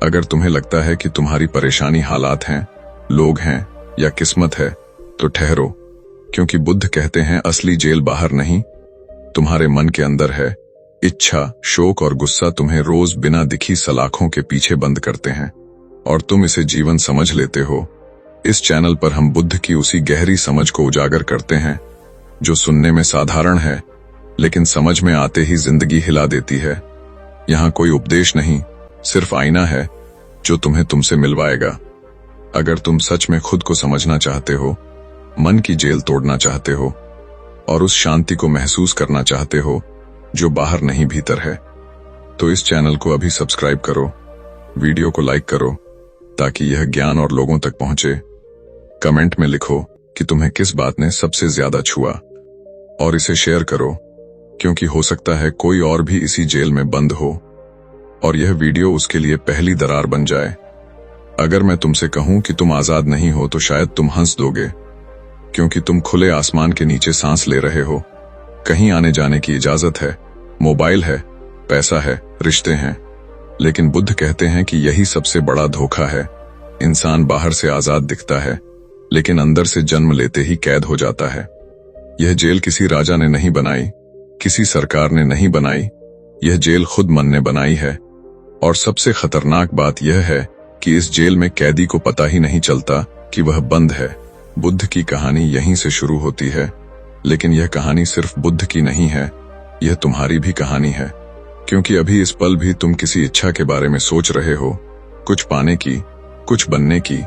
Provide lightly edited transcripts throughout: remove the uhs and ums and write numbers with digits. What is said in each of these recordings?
अगर तुम्हें लगता है कि तुम्हारी परेशानी हालात हैं, लोग हैं या किस्मत है, तो ठहरो, क्योंकि बुद्ध कहते हैं असली जेल बाहर नहीं, तुम्हारे मन के अंदर है। इच्छा, शोक और गुस्सा तुम्हें रोज बिना दिखी सलाखों के पीछे बंद करते हैं और तुम इसे जीवन समझ लेते हो। इस चैनल पर हम बुद्ध की उसी गहरी समझ को उजागर करते हैं जो सुनने में साधारण है लेकिन समझ में आते ही जिंदगी हिला देती है। यहाँ कोई उपदेश नहीं, सिर्फ आईना है जो तुम्हें तुमसे मिलवाएगा। अगर तुम सच में खुद को समझना चाहते हो, मन की जेल तोड़ना चाहते हो और उस शांति को महसूस करना चाहते हो जो बाहर नहीं भीतर है, तो इस चैनल को अभी सब्सक्राइब करो, वीडियो को लाइक करो ताकि यह ज्ञान और लोगों तक पहुंचे। कमेंट में लिखो कि तुम्हें किस बात ने सबसे ज्यादा छुआ और इसे शेयर करो, क्योंकि हो सकता है कोई और भी इसी जेल में बंद हो और यह वीडियो उसके लिए पहली दरार बन जाए। अगर मैं तुमसे कहूं कि तुम आजाद नहीं हो तो शायद तुम हंस दोगे, क्योंकि तुम खुले आसमान के नीचे सांस ले रहे हो। कहीं आने जाने की इजाजत है, मोबाइल है, पैसा है, रिश्ते हैं, लेकिन बुद्ध कहते हैं कि यही सबसे बड़ा धोखा है। इंसान बाहर से आजाद दिखता है लेकिन अंदर से जन्म लेते ही कैद हो जाता है। यह जेल किसी राजा ने नहीं बनाई, किसी सरकार ने नहीं बनाई, यह जेल खुद मन ने बनाई है। और सबसे खतरनाक बात यह है कि इस जेल में कैदी को पता ही नहीं चलता कि वह बंद है। बुद्ध की कहानी यहीं से शुरू होती है, लेकिन यह कहानी सिर्फ बुद्ध की नहीं है, यह तुम्हारी भी कहानी है, क्योंकि अभी इस पल भी तुम किसी इच्छा के बारे में सोच रहे हो, कुछ पाने की, कुछ बनने की,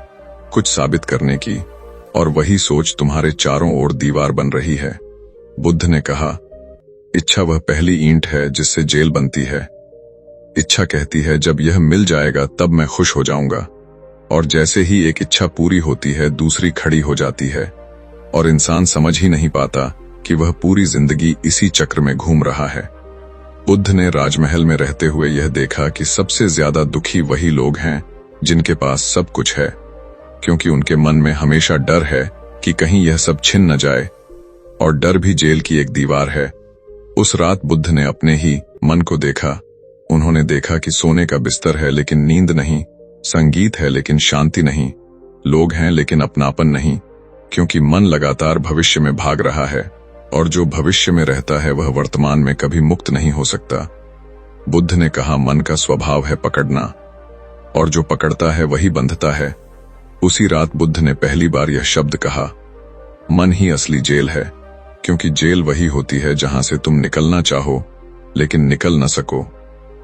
कुछ साबित करने की, और वही सोच तुम्हारे चारों ओर दीवार बन रही है। बुद्ध ने कहा, इच्छा वह पहली ईंट है जिससे जेल बनती है। इच्छा कहती है जब यह मिल जाएगा तब मैं खुश हो जाऊंगा, और जैसे ही एक इच्छा पूरी होती है दूसरी खड़ी हो जाती है, और इंसान समझ ही नहीं पाता कि वह पूरी जिंदगी इसी चक्र में घूम रहा है। बुद्ध ने राजमहल में रहते हुए यह देखा कि सबसे ज्यादा दुखी वही लोग हैं जिनके पास सब कुछ है, क्योंकि उनके मन में हमेशा डर है कि कहीं यह सब छिन न जाए, और डर भी जेल की एक दीवार है। उस रात बुद्ध ने अपने ही मन को देखा। उन्होंने देखा कि सोने का बिस्तर है लेकिन नींद नहीं, संगीत है लेकिन शांति नहीं, लोग हैं लेकिन अपनापन नहीं, क्योंकि मन लगातार भविष्य में भाग रहा है, और जो भविष्य में रहता है वह वर्तमान में कभी मुक्त नहीं हो सकता। बुद्ध ने कहा, मन का स्वभाव है पकड़ना, और जो पकड़ता है वही बंधता है। उसी रात बुद्ध ने पहली बार यह शब्द कहा, मन ही असली जेल है, क्योंकि जेल वही होती है जहां से तुम निकलना चाहो लेकिन निकल न सको,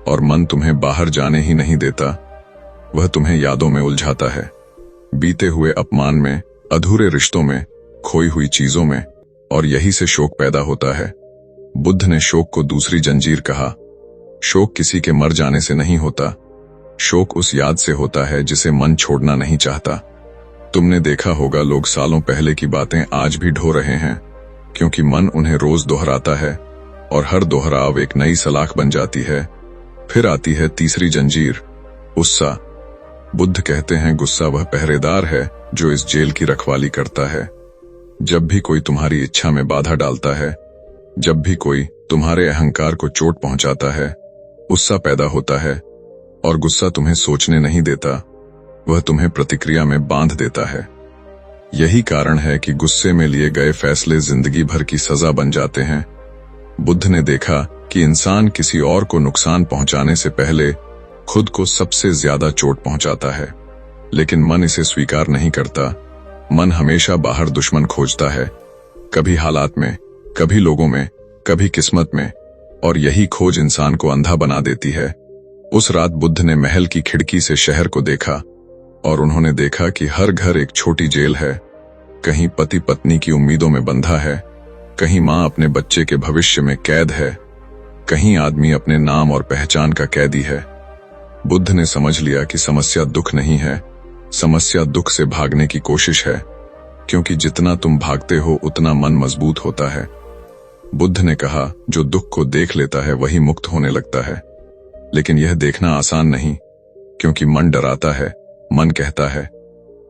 और मन तुम्हें बाहर जाने ही नहीं देता। वह तुम्हें यादों में उलझाता है, बीते हुए अपमान में, अधूरे रिश्तों में, खोई हुई चीजों में, और यही से शोक पैदा होता है। बुद्ध ने शोक को दूसरी जंजीर कहा। शोक किसी के मर जाने से नहीं होता, शोक उस याद से होता है जिसे मन छोड़ना नहीं चाहता। तुमने देखा होगा लोग सालों पहले की बातें आज भी ढो रहे हैं, क्योंकि मन उन्हें रोज दोहराता है, और हर दोहराव एक नई सलाख बन जाती है। फिर आती है तीसरी जंजीर, गुस्सा। बुद्ध कहते हैं गुस्सा वह पहरेदार है जो इस जेल की रखवाली करता है। जब भी कोई तुम्हारी इच्छा में बाधा डालता है, जब भी कोई तुम्हारे अहंकार को चोट पहुंचाता है, गुस्सा पैदा होता है, और गुस्सा तुम्हें सोचने नहीं देता, वह तुम्हें प्रतिक्रिया में बांध देता है। यही कारण है कि गुस्से में लिए गए फैसले जिंदगी भर की सजा बन जाते हैं। बुद्ध ने देखा कि इंसान किसी और को नुकसान पहुंचाने से पहले खुद को सबसे ज्यादा चोट पहुंचाता है, लेकिन मन इसे स्वीकार नहीं करता। मन हमेशा बाहर दुश्मन खोजता है, कभी हालात में, कभी लोगों में, कभी किस्मत में, और यही खोज इंसान को अंधा बना देती है। उस रात बुद्ध ने महल की खिड़की से शहर को देखा, और उन्होंने देखा कि हर घर एक छोटी जेल है। कहीं पति पत्नी की उम्मीदों में बंधा है, कहीं माँ अपने बच्चे के भविष्य में कैद है, कहीं आदमी अपने नाम और पहचान का कैदी है। बुद्ध ने समझ लिया कि समस्या दुख नहीं है, समस्या दुख से भागने की कोशिश है, क्योंकि जितना तुम भागते हो उतना मन मजबूत होता है। बुद्ध ने कहा, जो दुख को देख लेता है वही मुक्त होने लगता है, लेकिन यह देखना आसान नहीं, क्योंकि मन डराता है। मन कहता है,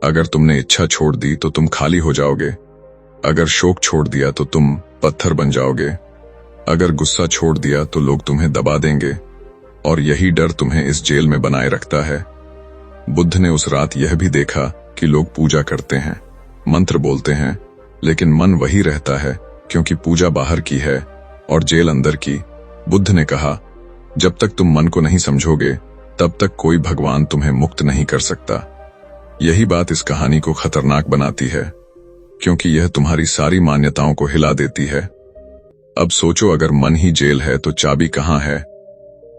अगर तुमने इच्छा छोड़ दी तो तुम खाली हो जाओगे, अगर शोक छोड़ दिया तो तुम पत्थर बन जाओगे, अगर गुस्सा छोड़ दिया तो लोग तुम्हें दबा देंगे, और यही डर तुम्हें इस जेल में बनाए रखता है। बुद्ध ने उस रात यह भी देखा कि लोग पूजा करते हैं, मंत्र बोलते हैं, लेकिन मन वही रहता है, क्योंकि पूजा बाहर की है और जेल अंदर की। बुद्ध ने कहा, जब तक तुम मन को नहीं समझोगे तब तक कोई भगवान तुम्हें मुक्त नहीं कर सकता। यही बात इस कहानी को खतरनाक बनाती है, क्योंकि यह तुम्हारी सारी मान्यताओं को हिला देती है। अब सोचो, अगर मन ही जेल है तो चाबी कहाँ है?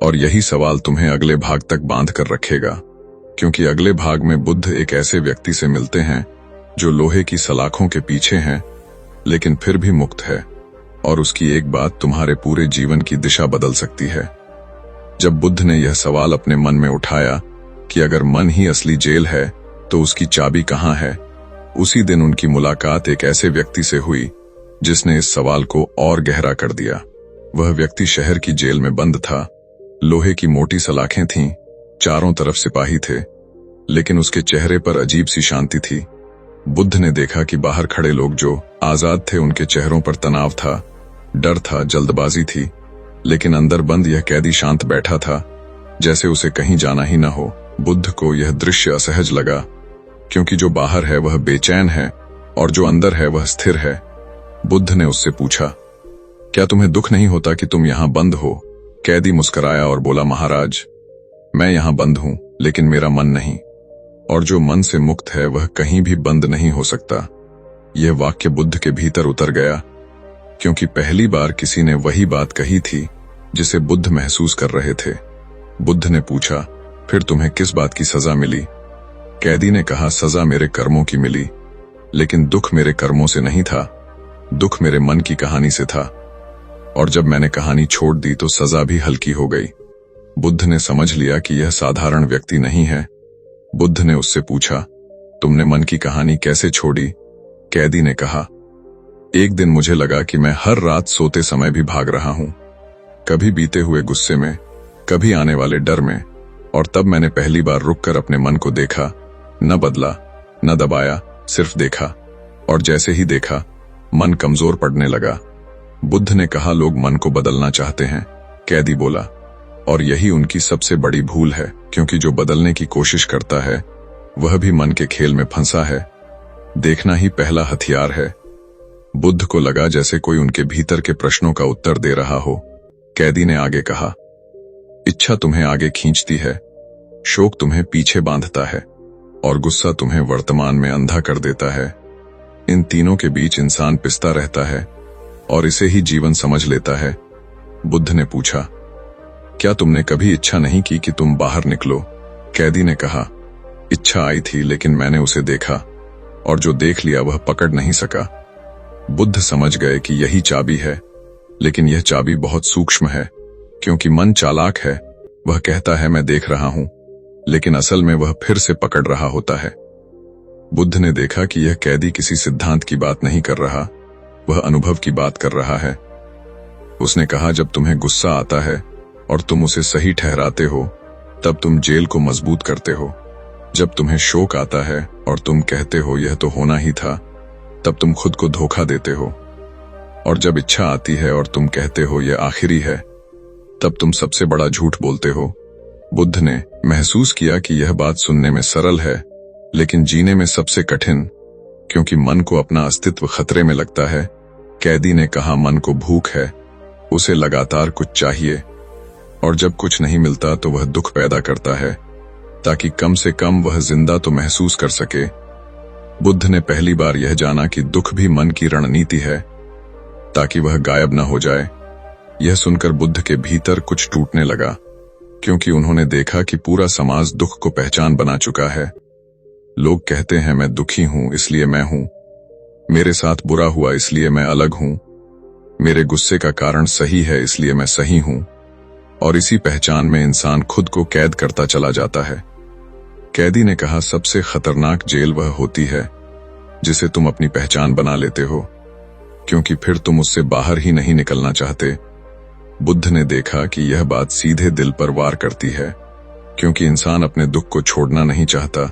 और यही सवाल तुम्हें अगले भाग तक बांध कर रखेगा, क्योंकि अगले भाग में बुद्ध एक ऐसे व्यक्ति से मिलते हैं जो लोहे की सलाखों के पीछे हैं, लेकिन फिर भी मुक्त है, और उसकी एक बात तुम्हारे पूरे जीवन की दिशा बदल सकती है। जब बुद्ध ने यह सवाल अपने मन में उठाया कि अगर मन ही असली जेल है तो उसकी चाबी कहाँ है, उसी दिन उनकी मुलाकात एक ऐसे व्यक्ति से हुई जिसने इस सवाल को और गहरा कर दिया। वह व्यक्ति शहर की जेल में बंद था। लोहे की मोटी सलाखें थीं, चारों तरफ सिपाही थे, लेकिन उसके चेहरे पर अजीब सी शांति थी। बुद्ध ने देखा कि बाहर खड़े लोग जो आजाद थे, उनके चेहरों पर तनाव था, डर था, जल्दबाजी थी, लेकिन अंदर बंद यह कैदी शांत बैठा था, जैसे उसे कहीं जाना ही न हो। बुद्ध को यह दृश्य असहज लगा, क्योंकि जो बाहर है वह बेचैन है और जो अंदर है वह स्थिर है। बुद्ध ने उससे पूछा, क्या तुम्हें दुख नहीं होता कि तुम यहां बंद हो? कैदी मुस्कुराया और बोला, महाराज, मैं यहां बंद हूं, लेकिन मेरा मन नहीं, और जो मन से मुक्त है वह कहीं भी बंद नहीं हो सकता। यह वाक्य बुद्ध के भीतर उतर गया, क्योंकि पहली बार किसी ने वही बात कही थी जिसे बुद्ध महसूस कर रहे थे। बुद्ध ने पूछा, फिर तुम्हें किस बात की सजा मिली? कैदी ने कहा, सजा मेरे कर्मों की मिली, लेकिन दुख मेरे कर्मों से नहीं था, दुख मेरे मन की कहानी से था, और जब मैंने कहानी छोड़ दी तो सजा भी हल्की हो गई। बुद्ध ने समझ लिया कि यह साधारण व्यक्ति नहीं है। बुद्ध ने उससे पूछा, तुमने मन की कहानी कैसे छोड़ी? कैदी ने कहा, एक दिन मुझे लगा कि मैं हर रात सोते समय भी भाग रहा हूं, कभी बीते हुए गुस्से में, कभी आने वाले डर में, और तब मैंने पहली बार रुककर अपने मन को देखा, न बदला, न दबाया, सिर्फ देखा, और जैसे ही देखा मन कमजोर पड़ने लगा। बुद्ध ने कहा, लोग मन को बदलना चाहते हैं। कैदी बोला, और यही उनकी सबसे बड़ी भूल है, क्योंकि जो बदलने की कोशिश करता है वह भी मन के खेल में फंसा है। देखना ही पहला हथियार है। बुद्ध को लगा जैसे कोई उनके भीतर के प्रश्नों का उत्तर दे रहा हो। कैदी ने आगे कहा, इच्छा तुम्हें आगे खींचती है, शोक तुम्हें पीछे बांधता है, और गुस्सा तुम्हें वर्तमान में अंधा कर देता है। इन तीनों के बीच इंसान पिसता रहता है और इसे ही जीवन समझ लेता है। बुद्ध ने पूछा, क्या तुमने कभी इच्छा नहीं की कि तुम बाहर निकलो? कैदी ने कहा, इच्छा आई थी, लेकिन मैंने उसे देखा, और जो देख लिया वह पकड़ नहीं सका। बुद्ध समझ गए कि यही चाबी है, लेकिन यह चाबी बहुत सूक्ष्म है, क्योंकि मन चालाक है। वह कहता है मैं देख रहा हूं, लेकिन असल में वह फिर से पकड़ रहा होता है। बुद्ध ने देखा कि यह कैदी किसी सिद्धांत की बात नहीं कर रहा, वह अनुभव की बात कर रहा है। उसने कहा, जब तुम्हें गुस्सा आता है और तुम उसे सही ठहराते हो, तब तुम जेल को मजबूत करते हो। जब तुम्हें शोक आता है और तुम कहते हो यह तो होना ही था, तब तुम खुद को धोखा देते हो। और जब इच्छा आती है और तुम कहते हो यह आखिरी है, तब तुम सबसे बड़ा झूठ बोलते हो। बुद्ध ने महसूस किया कि यह बात सुनने में सरल है, लेकिन जीने में सबसे कठिन, क्योंकि मन को अपना अस्तित्व खतरे में लगता है। कैदी ने कहा, मन को भूख है, उसे लगातार कुछ चाहिए, और जब कुछ नहीं मिलता तो वह दुख पैदा करता है, ताकि कम से कम वह जिंदा तो महसूस कर सके। बुद्ध ने पहली बार यह जाना कि दुख भी मन की रणनीति है, ताकि वह गायब न हो जाए। यह सुनकर बुद्ध के भीतर कुछ टूटने लगा, क्योंकि उन्होंने देखा कि पूरा समाज दुख को पहचान बना चुका है। लोग कहते हैं मैं दुखी हूं इसलिए मैं हूं, मेरे साथ बुरा हुआ इसलिए मैं अलग हूं, मेरे गुस्से का कारण सही है इसलिए मैं सही हूं, और इसी पहचान में इंसान खुद को कैद करता चला जाता है। कैदी ने कहा, सबसे खतरनाक जेल वह होती है जिसे तुम अपनी पहचान बना लेते हो, क्योंकि फिर तुम उससे बाहर ही नहीं निकलना चाहते। बुद्ध ने देखा कि यह बात सीधे दिल पर वार करती है, क्योंकि इंसान अपने दुख को छोड़ना नहीं चाहता।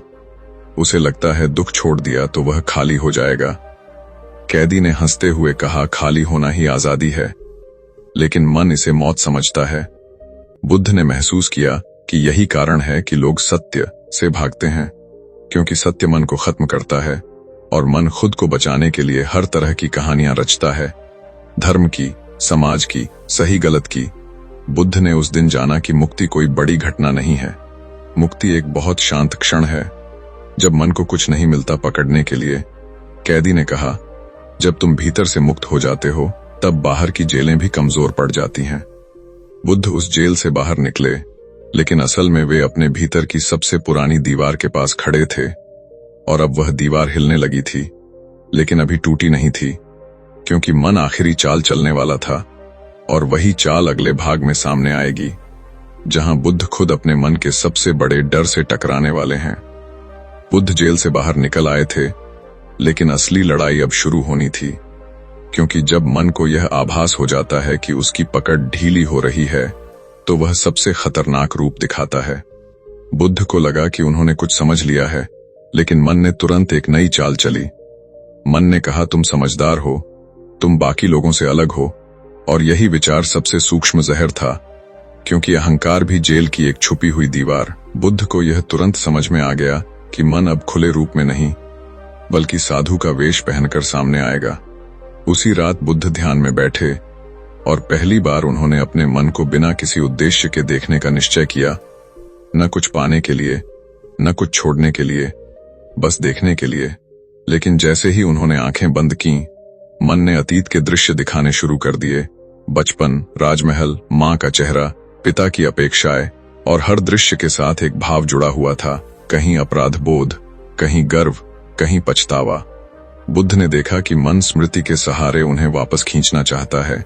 उसे लगता है दुख छोड़ दिया तो वह खाली हो जाएगा। कैदी ने हंसते हुए कहा, खाली होना ही आजादी है, लेकिन मन इसे मौत समझता है। बुद्ध ने महसूस किया कि यही कारण है कि लोग सत्य, से भागते हैं, क्योंकि सत्य मन को खत्म करता है और मन खुद को बचाने के लिए हर तरह की कहानियां रचता है, धर्म की, समाज की, सही गलत की। बुद्ध ने उस दिन जाना कि मुक्ति कोई बड़ी घटना नहीं है। मुक्ति एक बहुत शांत क्षण है, जब मन को कुछ नहीं मिलता पकड़ने के लिए। कैदी ने कहा, जब तुम भीतर से मुक्त हो जाते हो तब बाहर की जेलें भी कमजोर पड़ जाती हैं। बुद्ध उस जेल से बाहर निकले, लेकिन असल में वे अपने भीतर की सबसे पुरानी दीवार के पास खड़े थे, और अब वह दीवार हिलने लगी थी, लेकिन अभी टूटी नहीं थी, क्योंकि मन आखिरी चाल चलने वाला था, और वही चाल अगले भाग में सामने आएगी, जहां बुद्ध खुद अपने मन के सबसे बड़े डर से टकराने वाले हैं। बुद्ध जेल से बाहर निकल आए थे, लेकिन असली लड़ाई अब शुरू होनी थी, क्योंकि जब मन को यह आभास हो जाता है कि उसकी पकड़ ढीली हो रही है, तो वह सबसे खतरनाक रूप दिखाता है। बुद्ध को लगा कि उन्होंने कुछ समझ लिया है, लेकिन मन ने तुरंत एक नई चाल चली। मन ने कहा, तुम समझदार हो, तुम बाकी लोगों से अलग हो, और यही विचार सबसे सूक्ष्म जहर था, क्योंकि अहंकार भी जेल की एक छुपी हुई दीवार। बुद्ध को यह तुरंत समझ में आ गया कि मन अब खुले रूप में नहीं, बल्कि साधु का वेश पहनकर सामने आएगा। उसी रात बुद्ध ध्यान में बैठे, और पहली बार उन्होंने अपने मन को बिना किसी उद्देश्य के देखने का निश्चय किया, न कुछ पाने के लिए, न कुछ छोड़ने के लिए, बस देखने के लिए। लेकिन जैसे ही उन्होंने आंखें बंद की, मन ने अतीत के दृश्य दिखाने शुरू कर दिए। बचपन, राजमहल, माँ का चेहरा, पिता की अपेक्षाएं, और हर दृश्य के साथ एक भाव जुड़ा हुआ था, कहीं अपराध बोध, कहीं गर्व, कहीं पछतावा। बुद्ध ने देखा कि मन स्मृति के सहारे उन्हें वापस खींचना चाहता है,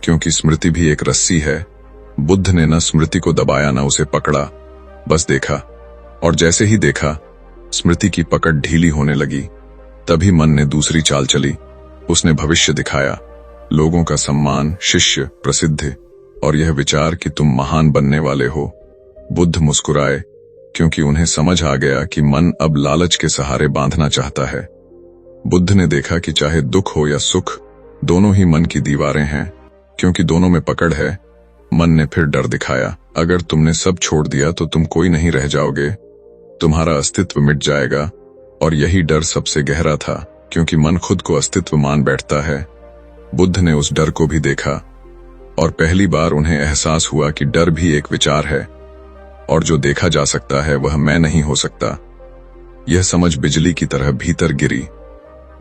क्योंकि स्मृति भी एक रस्सी है। बुद्ध ने न स्मृति को दबाया, न उसे पकड़ा, बस देखा, और जैसे ही देखा, स्मृति की पकड़ ढीली होने लगी। तभी मन ने दूसरी चाल चली। उसने भविष्य दिखाया, लोगों का सम्मान, शिष्य, प्रसिद्धि, और यह विचार कि तुम महान बनने वाले हो। बुद्ध मुस्कुराए, क्योंकि उन्हें समझ आ गया कि मन अब लालच के सहारे बांधना चाहता है। बुद्ध ने देखा कि चाहे दुख हो या सुख, दोनों ही मन की दीवारें हैं, क्योंकि दोनों में पकड़ है। मन ने फिर डर दिखाया, अगर तुमने सब छोड़ दिया तो तुम कोई नहीं रह जाओगे, तुम्हारा अस्तित्व मिट जाएगा। और यही डर सबसे गहरा था, क्योंकि मन खुद को अस्तित्व मान बैठता है। बुद्ध ने उस डर को भी देखा, और पहली बार उन्हें एहसास हुआ कि डर भी एक विचार है, और जो देखा जा सकता है वह मैं नहीं हो सकता। यह समझ बिजली की तरह भीतर गिरी।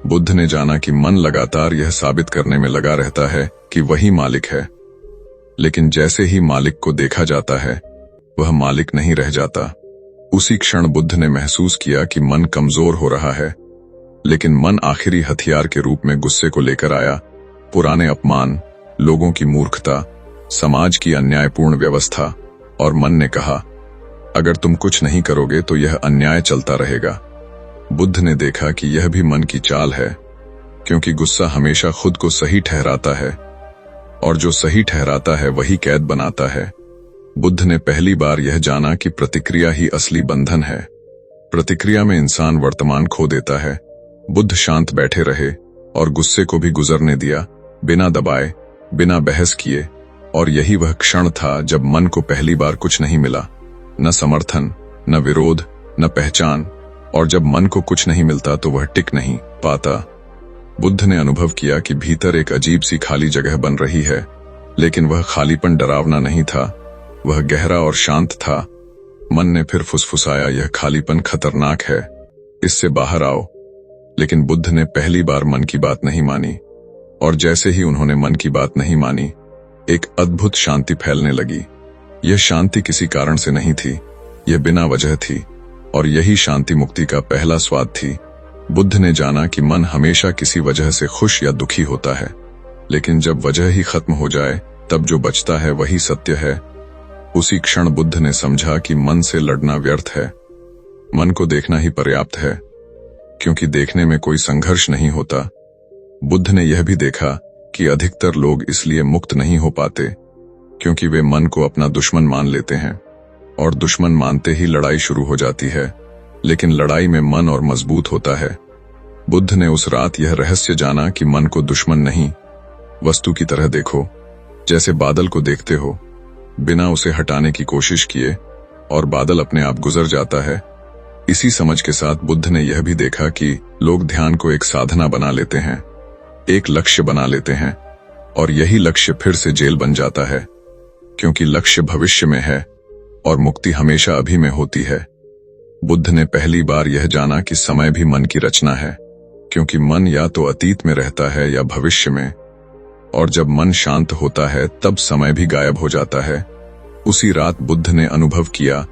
बुद्ध ने जाना कि मन लगातार यह साबित करने में लगा रहता है कि वही मालिक है, लेकिन जैसे ही मालिक को देखा जाता है, वह मालिक नहीं रह जाता। उसी क्षण बुद्ध ने महसूस किया कि मन कमजोर हो रहा है, लेकिन मन आखिरी हथियार के रूप में गुस्से को लेकर आया। पुराने अपमान, लोगों की मूर्खता, समाज की अन्यायपूर्ण व्यवस्था, और मन ने कहा, अगर तुम कुछ नहीं करोगे तो यह अन्याय चलता रहेगा। बुद्ध ने देखा कि यह भी मन की चाल है, क्योंकि गुस्सा हमेशा खुद को सही ठहराता है, और जो सही ठहराता है वही कैद बनाता है। बुद्ध ने पहली बार यह जाना कि प्रतिक्रिया ही असली बंधन है। प्रतिक्रिया में इंसान वर्तमान खो देता है। बुद्ध शांत बैठे रहे और गुस्से को भी गुजरने दिया, बिना दबाए, बिना बहस किए। और यही वह क्षण था जब मन को पहली बार कुछ नहीं मिला, न समर्थन, न विरोध, न पहचान। और जब मन को कुछ नहीं मिलता तो वह टिक नहीं पाता। बुद्ध ने अनुभव किया कि भीतर एक अजीब सी खाली जगह बन रही है, लेकिन वह खालीपन डरावना नहीं था, वह गहरा और शांत था। मन ने फिर फुसफुसाया, यह खालीपन खतरनाक है, इससे बाहर आओ। लेकिन बुद्ध ने पहली बार मन की बात नहीं मानी, और जैसे ही उन्होंने मन की बात नहीं मानी, एक अद्भुत शांति फैलने लगी। यह शांति किसी कारण से नहीं थी, यह बिना वजह थी, और यही शांति मुक्ति का पहला स्वाद थी। बुद्ध ने जाना कि मन हमेशा किसी वजह से खुश या दुखी होता है, लेकिन जब वजह ही खत्म हो जाए तब जो बचता है वही सत्य है। उसी क्षण बुद्ध ने समझा कि मन से लड़ना व्यर्थ है, मन को देखना ही पर्याप्त है, क्योंकि देखने में कोई संघर्ष नहीं होता। बुद्ध ने यह भी देखा कि अधिकतर लोग इसलिए मुक्त नहीं हो पाते क्योंकि वे मन को अपना दुश्मन मान लेते हैं, और दुश्मन मानते ही लड़ाई शुरू हो जाती है। लेकिन लड़ाई में मन और मजबूत होता है। बुद्ध ने उस रात यह रहस्य जाना कि मन को दुश्मन नहीं, वस्तु की तरह देखो, जैसे बादल को देखते हो, बिना उसे हटाने की कोशिश किए, और बादल अपने आप गुजर जाता है, इसी समझ के साथ बुद्ध ने यह भी देखा कि लोग ध्यान को एक साधना बना लेते हैं, एक लक्ष्य बना लेते हैं, और यही लक्ष्य फिर से जेल बन जाता है, क्योंकि लक्ष्य भविष्य में है और मुक्ति हमेशा अभी में होती है। बुद्ध ने पहली बार यह जाना कि समय भी मन की रचना है, क्योंकि मन या तो अतीत में रहता है या भविष्य में, और जब मन शांत होता है तब समय भी गायब हो जाता है। उसी रात बुद्ध ने अनुभव किया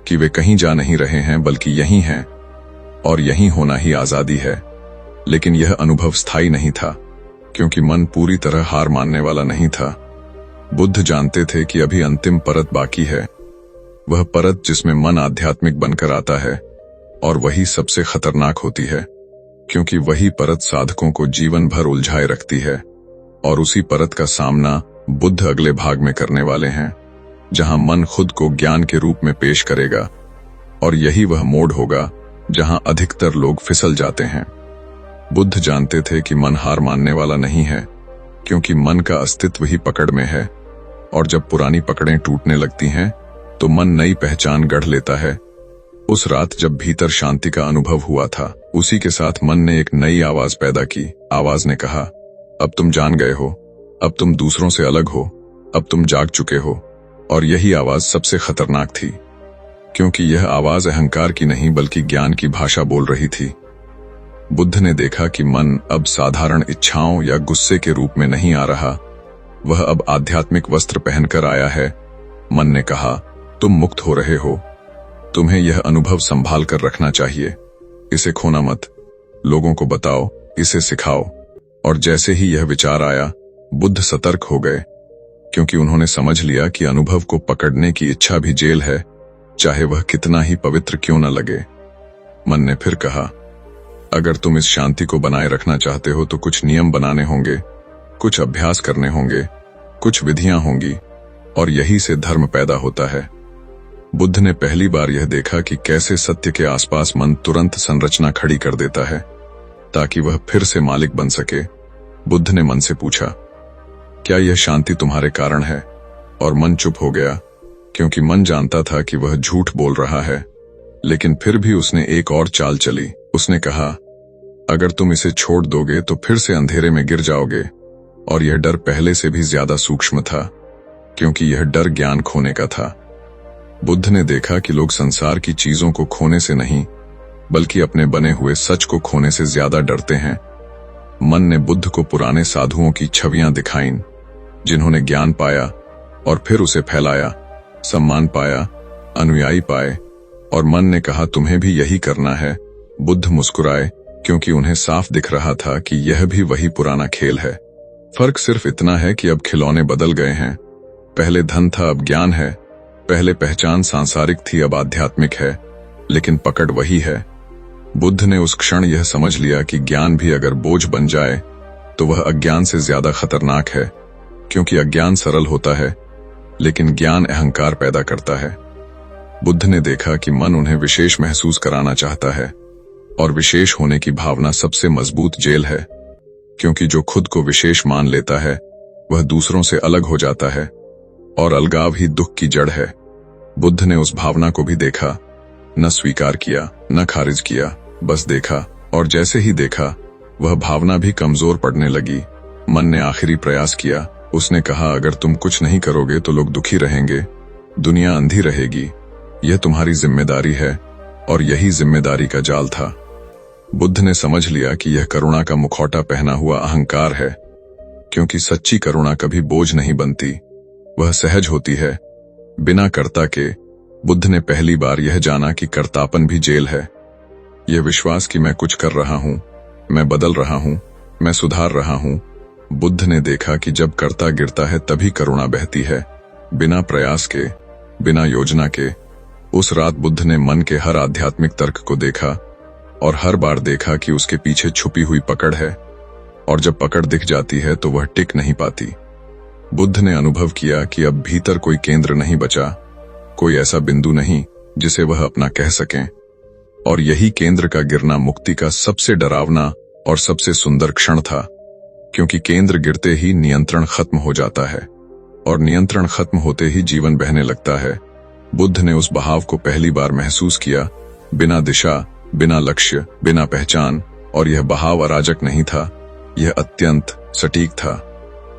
कि वे कहीं जा नहीं रहे हैं बल्कि यहीं हैं, और यहीं होना ही आजादी है। लेकिन यह अनुभव स्थायी नहीं था, क्योंकि मन पूरी तरह हार मानने वाला नहीं था। बुद्ध जानते थे कि अभी अंतिम परत बाकी है, वह परत जिसमें मन आध्यात्मिक बनकर आता है, और वही सबसे खतरनाक होती है, क्योंकि वही परत साधकों को जीवन भर उलझाए रखती है। और उसी परत का सामना बुद्ध अगले भाग में करने वाले हैं, जहां मन खुद को ज्ञान के रूप में पेश करेगा, और यही वह मोड़ होगा जहां अधिकतर लोग फिसल जाते हैं। बुद्ध जानते थे कि मन हार मानने वाला नहीं है, क्योंकि मन का अस्तित्व ही पकड़ में है, और जब पुरानी पकड़ें टूटने लगती हैं तो मन नई पहचान गढ़ लेता है। उस रात जब भीतर शांति का अनुभव हुआ था, उसी के साथ मन ने एक नई आवाज पैदा की। आवाज ने कहा, अब तुम जान गए हो, अब तुम दूसरों से अलग हो, अब तुम जाग चुके हो। और यही आवाज सबसे खतरनाक थी, क्योंकि यह आवाज अहंकार की नहीं बल्कि ज्ञान की भाषा बोल रही थी। बुद्ध ने देखा कि मन अब साधारण इच्छाओं या गुस्से के रूप में नहीं आ रहा, वह अब आध्यात्मिक वस्त्र पहनकर आया है। मन ने कहा, तुम मुक्त हो रहे हो, तुम्हें यह अनुभव संभाल कर रखना चाहिए, इसे खोना मत, लोगों को बताओ, इसे सिखाओ। और जैसे ही यह विचार आया, बुद्ध सतर्क हो गए, क्योंकि उन्होंने समझ लिया कि अनुभव को पकड़ने की इच्छा भी जेल है, चाहे वह कितना ही पवित्र क्यों न लगे। मन ने फिर कहा, अगर तुम इस शांति को बनाए रखना चाहते हो तो कुछ नियम बनाने होंगे, कुछ अभ्यास करने होंगे, कुछ विधियां होंगी, और यही से धर्म पैदा होता है। बुद्ध ने पहली बार यह देखा कि कैसे सत्य के आसपास मन तुरंत संरचना खड़ी कर देता है, ताकि वह फिर से मालिक बन सके। बुद्ध ने मन से पूछा, क्या यह शांति तुम्हारे कारण है? और मन चुप हो गया, क्योंकि मन जानता था कि वह झूठ बोल रहा है। लेकिन फिर भी उसने एक और चाल चली। उसने कहा, अगर तुम इसे छोड़ दोगे तो फिर से अंधेरे में गिर जाओगे। और यह डर पहले से भी ज्यादा सूक्ष्म था, क्योंकि यह डर ज्ञान खोने का था। बुद्ध ने देखा कि लोग संसार की चीजों को खोने से नहीं, बल्कि अपने बने हुए सच को खोने से ज्यादा डरते हैं। मन ने बुद्ध को पुराने साधुओं की छवियां दिखाईं, जिन्होंने ज्ञान पाया और फिर उसे फैलाया, सम्मान पाया, अनुयायी पाए। और मन ने कहा, तुम्हें भी यही करना है। बुद्ध मुस्कुराए, क्योंकि उन्हें साफ दिख रहा था कि यह भी वही पुराना खेल है। फर्क सिर्फ इतना है कि अब खिलौने बदल गए हैं। पहले धन था, अब ज्ञान है। पहले पहचान सांसारिक थी, अब आध्यात्मिक है, लेकिन पकड़ वही है। बुद्ध ने उस क्षण यह समझ लिया कि ज्ञान भी अगर बोझ बन जाए तो वह अज्ञान से ज्यादा खतरनाक है, क्योंकि अज्ञान सरल होता है, लेकिन ज्ञान अहंकार पैदा करता है। बुद्ध ने देखा कि मन उन्हें विशेष महसूस कराना चाहता है, और विशेष होने की भावना सबसे मजबूत जेल है, क्योंकि जो खुद को विशेष मान लेता है वह दूसरों से अलग हो जाता है, और अलगाव ही दुख की जड़ है। बुद्ध ने उस भावना को भी देखा, न स्वीकार किया, न खारिज किया, बस देखा। और जैसे ही देखा, वह भावना भी कमजोर पड़ने लगी। मन ने आखिरी प्रयास किया। उसने कहा, अगर तुम कुछ नहीं करोगे तो लोग दुखी रहेंगे, दुनिया अंधी रहेगी, यह तुम्हारी जिम्मेदारी है। और यही जिम्मेदारी का जाल था। बुद्ध ने समझ लिया कि यह करुणा का मुखौटा पहना हुआ अहंकार है, क्योंकि सच्ची करुणा कभी बोझ नहीं बनती, वह सहज होती है, बिना कर्ता के। बुद्ध ने पहली बार यह जाना कि कर्तापन भी जेल है। यह विश्वास कि मैं कुछ कर रहा हूं, मैं बदल रहा हूं, मैं सुधार रहा हूं। बुद्ध ने देखा कि जब कर्ता गिरता है तभी करुणा बहती है, बिना प्रयास के, बिना योजना के। उस रात बुद्ध ने मन के हर आध्यात्मिक तर्क को देखा, और हर बार देखा कि उसके पीछे छुपी हुई पकड़ है, और जब पकड़ दिख जाती है तो वह टिक नहीं पाती। बुद्ध ने अनुभव किया कि अब भीतर कोई केंद्र नहीं बचा, कोई ऐसा बिंदु नहीं जिसे वह अपना कह सकें। और यही केंद्र का गिरना मुक्ति का सबसे डरावना और सबसे सुंदर क्षण था, क्योंकि केंद्र गिरते ही नियंत्रण खत्म हो जाता है, और नियंत्रण खत्म होते ही जीवन बहने लगता है। बुद्ध ने उस बहाव को पहली बार महसूस किया बिना दिशा, बिना लक्ष्य, बिना पहचान। और यह बहाव अराजक नहीं था, यह अत्यंत सटीक था।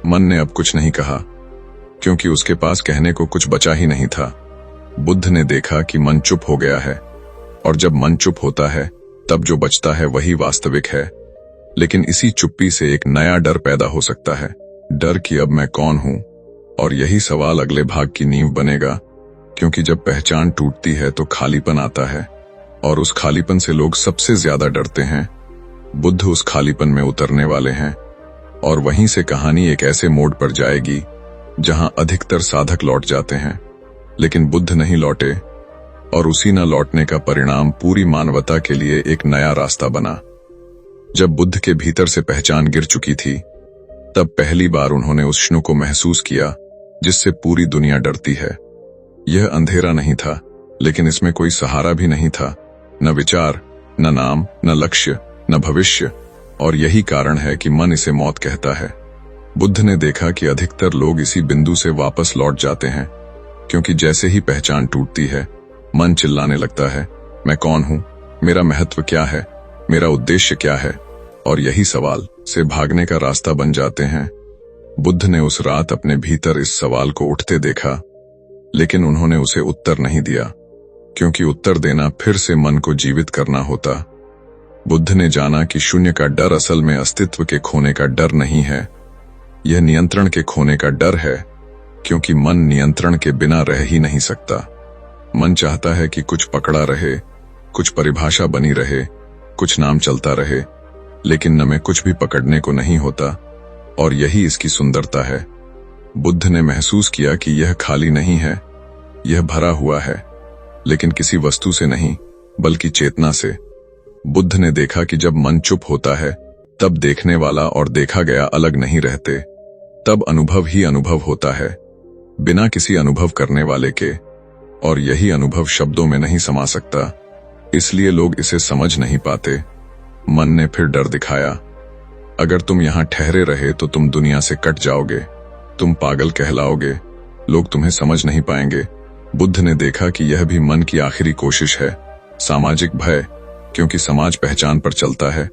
मन ने अब कुछ नहीं कहा, क्योंकि उसके पास कहने को कुछ बचा ही नहीं था। बुद्ध ने देखा कि मन चुप हो गया है, और जब मन चुप होता है तब जो बचता है वही वास्तविक है। लेकिन इसी चुप्पी से एक नया डर पैदा हो सकता है, डर कि अब मैं कौन हूं। और यही सवाल अगले भाग की नींव बनेगा, क्योंकि जब पहचान टूटती है तो खालीपन आता है, और उस खालीपन से लोग सबसे ज्यादा डरते हैं। बुद्ध उस खालीपन में उतरने वाले हैं, और वहीं से कहानी एक ऐसे मोड़ पर जाएगी जहां अधिकतर साधक लौट जाते हैं, लेकिन बुद्ध नहीं लौटे, और उसी न लौटने का परिणाम पूरी मानवता के लिए एक नया रास्ता बना। जब बुद्ध के भीतर से पहचान गिर चुकी थी, तब पहली बार उन्होंने उस क्षण को महसूस किया जिससे पूरी दुनिया डरती है। यह अंधेरा नहीं था, लेकिन इसमें कोई सहारा भी नहीं था, न विचार, न नाम, न लक्ष्य, न भविष्य। और यही कारण है कि मन इसे मौत कहता है। बुद्ध ने देखा कि अधिकतर लोग इसी बिंदु से वापस लौट जाते हैं, क्योंकि जैसे ही पहचान टूटती है, मन चिल्लाने लगता है, मैं कौन हूं, मेरा महत्व क्या है, मेरा उद्देश्य क्या है। और यही सवाल से भागने का रास्ता बन जाते हैं। बुद्ध ने उस रात अपने भीतर इस सवाल को उठते देखा, लेकिन उन्होंने उसे उत्तर नहीं दिया, क्योंकि उत्तर देना फिर से मन को जीवित करना होता। बुद्ध ने जाना कि शून्य का डर असल में अस्तित्व के खोने का डर नहीं है, यह नियंत्रण के खोने का डर है, क्योंकि मन नियंत्रण के बिना रह ही नहीं सकता। मन चाहता है कि कुछ पकड़ा रहे, कुछ परिभाषा बनी रहे, कुछ नाम चलता रहे, लेकिन न में कुछ भी पकड़ने को नहीं होता, और यही इसकी सुंदरता है। बुद्ध ने महसूस किया कि यह खाली नहीं है, यह भरा हुआ है, लेकिन किसी वस्तु से नहीं, बल्कि चेतना से। बुद्ध ने देखा कि जब मन चुप होता है, तब देखने वाला और देखा गया अलग नहीं रहते, तब अनुभव ही अनुभव होता है, बिना किसी अनुभव करने वाले के। और यही अनुभव शब्दों में नहीं समा सकता, इसलिए लोग इसे समझ नहीं पाते। मन ने फिर डर दिखाया, अगर तुम यहां ठहरे रहे तो तुम दुनिया से कट जाओगे, तुम पागल कहलाओगे, लोग तुम्हें समझ नहीं पाएंगे। बुद्ध ने देखा कि यह भी मन की आखिरी कोशिश है, सामाजिक भय, क्योंकि समाज पहचान पर चलता है,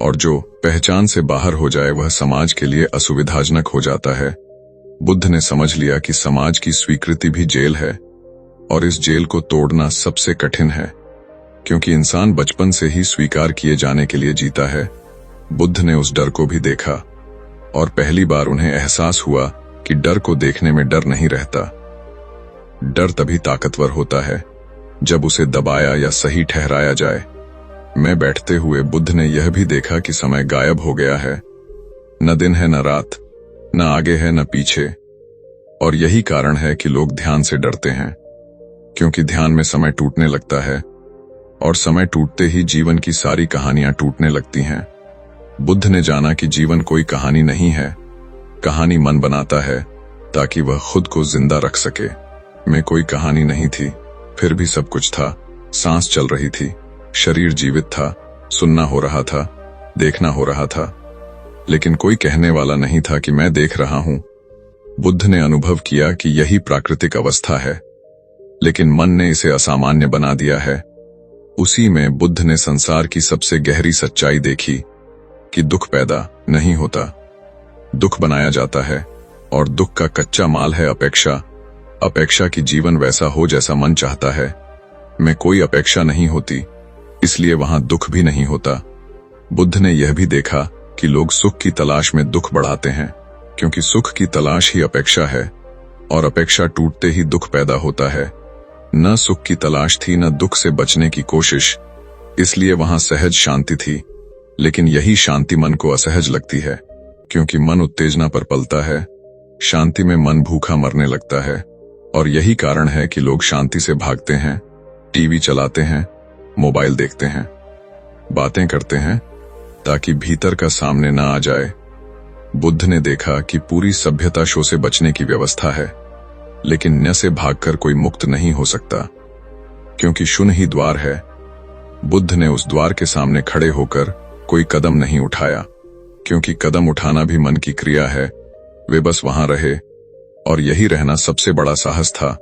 और जो पहचान से बाहर हो जाए वह समाज के लिए असुविधाजनक हो जाता है। बुद्ध ने समझ लिया कि समाज की स्वीकृति भी जेल है, और इस जेल को तोड़ना सबसे कठिन है, क्योंकि इंसान बचपन से ही स्वीकार किए जाने के लिए जीता है। बुद्ध ने उस डर को भी देखा, और पहली बार उन्हें एहसास हुआ कि डर को देखने में डर नहीं रहता। डर तभी ताकतवर होता है जब उसे दबाया या सही ठहराया जाए। मैं बैठते हुए बुद्ध ने यह भी देखा कि समय गायब हो गया है, न दिन है न रात, न आगे है न पीछे। और यही कारण है कि लोग ध्यान से डरते हैं, क्योंकि ध्यान में समय टूटने लगता है, और समय टूटते ही जीवन की सारी कहानियां टूटने लगती हैं। बुद्ध ने जाना कि जीवन कोई कहानी नहीं है, कहानी मन बनाता है ताकि वह खुद को जिंदा रख सके। मैं कोई कहानी नहीं थी, फिर भी सब कुछ था। सांस चल रही थी, शरीर जीवित था, सुनना हो रहा था, देखना हो रहा था, लेकिन कोई कहने वाला नहीं था कि मैं देख रहा हूं। बुद्ध ने अनुभव किया कि यही प्राकृतिक अवस्था है, लेकिन मन ने इसे असामान्य बना दिया है। उसी में बुद्ध ने संसार की सबसे गहरी सच्चाई देखी कि दुख पैदा नहीं होता, दुख बनाया जाता है, और दुख का कच्चा माल है अपेक्षा। अपेक्षा कि जीवन वैसा हो जैसा मन चाहता है। में कोई अपेक्षा नहीं होती, इसलिए वहां दुख भी नहीं होता। बुद्ध ने यह भी देखा कि लोग सुख की तलाश में दुख बढ़ाते हैं, क्योंकि सुख की तलाश ही अपेक्षा है, और अपेक्षा टूटते ही दुख पैदा होता है। न सुख की तलाश थी, न दुख से बचने की कोशिश, इसलिए वहां सहज शांति थी। लेकिन यही शांति मन को असहज लगती है, क्योंकि मन उत्तेजना पर पलता है। शांति में मन भूखा मरने लगता है, और यही कारण है कि लोग शांति से भागते हैं, टीवी चलाते हैं, मोबाइल देखते हैं, बातें करते हैं, ताकि भीतर का सामने ना आ जाए। बुद्ध ने देखा कि पूरी सभ्यता शो से बचने की व्यवस्था है, लेकिन न से भागकर कोई मुक्त नहीं हो सकता, क्योंकि शून्य ही द्वार है। बुद्ध ने उस द्वार के सामने खड़े होकर कोई कदम नहीं उठाया, क्योंकि कदम उठाना भी मन की क्रिया है। वे बस वहां रहे, और यही रहना सबसे बड़ा साहस था।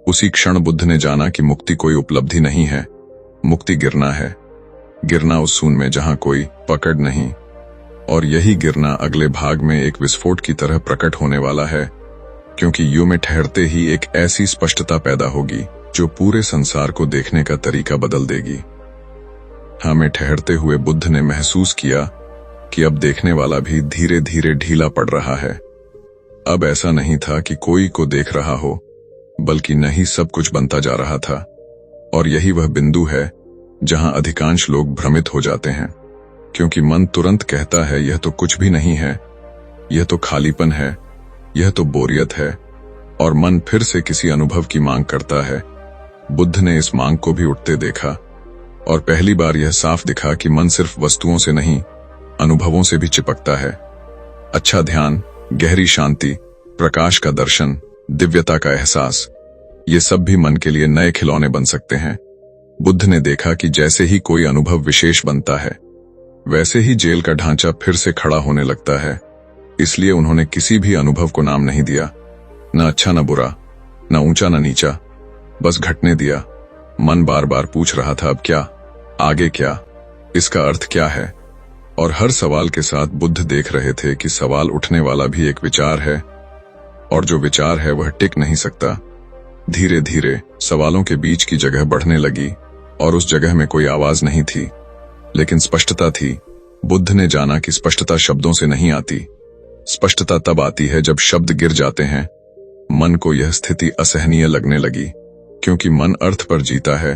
उसी क्षण बुद्ध ने जाना कि मुक्ति कोई उपलब्धि नहीं है, मुक्ति गिरना है, गिरना उस सून में जहां कोई पकड़ नहीं। और यही गिरना अगले भाग में एक विस्फोट की तरह प्रकट होने वाला है, क्योंकि यू में ठहरते ही एक ऐसी स्पष्टता पैदा होगी जो पूरे संसार को देखने का तरीका बदल देगी। हमें ठहरते हुए बुद्ध ने महसूस किया कि अब देखने वाला भी धीरे धीरे ढीला पड़ रहा है। अब ऐसा नहीं था कि कोई को देख रहा हो, बल्कि नहीं सब कुछ बनता जा रहा था। और यही वह बिंदु है जहां अधिकांश लोग भ्रमित हो जाते हैं, क्योंकि मन तुरंत कहता है यह तो कुछ भी नहीं है, यह तो खालीपन है, यह तो बोरियत है, और मन फिर से किसी अनुभव की मांग करता है। बुद्ध ने इस मांग को भी उठते देखा, और पहली बार यह साफ दिखा कि मन सिर्फ वस्तुओं से नहीं, अनुभवों से भी चिपकता है। अच्छा ध्यान, गहरी शांति, प्रकाश का दर्शन, दिव्यता का एहसास, ये सब भी मन के लिए नए खिलौने बन सकते हैं। बुद्ध ने देखा कि जैसे ही कोई अनुभव विशेष बनता है, वैसे ही जेल का ढांचा फिर से खड़ा होने लगता है। इसलिए उन्होंने किसी भी अनुभव को नाम नहीं दिया, न अच्छा न बुरा, न ऊंचा न नीचा, बस घटने दिया। मन बार बार पूछ रहा था, अब क्या, आगे क्या, इसका अर्थ क्या है? और हर सवाल के साथ बुद्ध देख रहे थे कि सवाल उठने वाला भी एक विचार है, और जो विचार है वह टिक नहीं सकता। धीरे धीरे सवालों के बीच की जगह बढ़ने लगी, और उस जगह में कोई आवाज नहीं थी, लेकिन स्पष्टता थी। बुद्ध ने जाना कि स्पष्टता शब्दों से नहीं आती। स्पष्टता तब आती है जब शब्द गिर जाते हैं। मन को यह स्थिति असहनीय लगने लगी, क्योंकि मन अर्थ पर जीता है,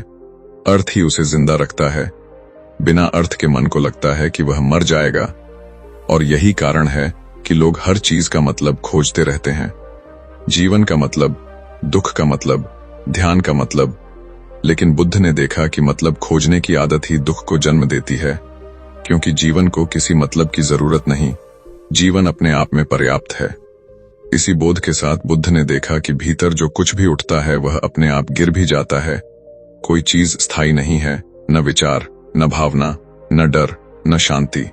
अर्थ ही उसे जिंदा रखता है। बिना अर्थ के मन को लगता है कि वह मर जाएगा, और यही कारण है कि लोग हर चीज का मतलब खोजते रहते हैं। जीवन का मतलब, दुख का मतलब, ध्यान का मतलब। लेकिन बुद्ध ने देखा कि मतलब खोजने की आदत ही दुख को जन्म देती है, क्योंकि जीवन को किसी मतलब की जरूरत नहीं, जीवन अपने आप में पर्याप्त है। इसी बोध के साथ बुद्ध ने देखा कि भीतर जो कुछ भी उठता है वह अपने आप गिर भी जाता है। कोई चीज स्थायी नहीं है, न विचार, न भावना, न डर, न शांति।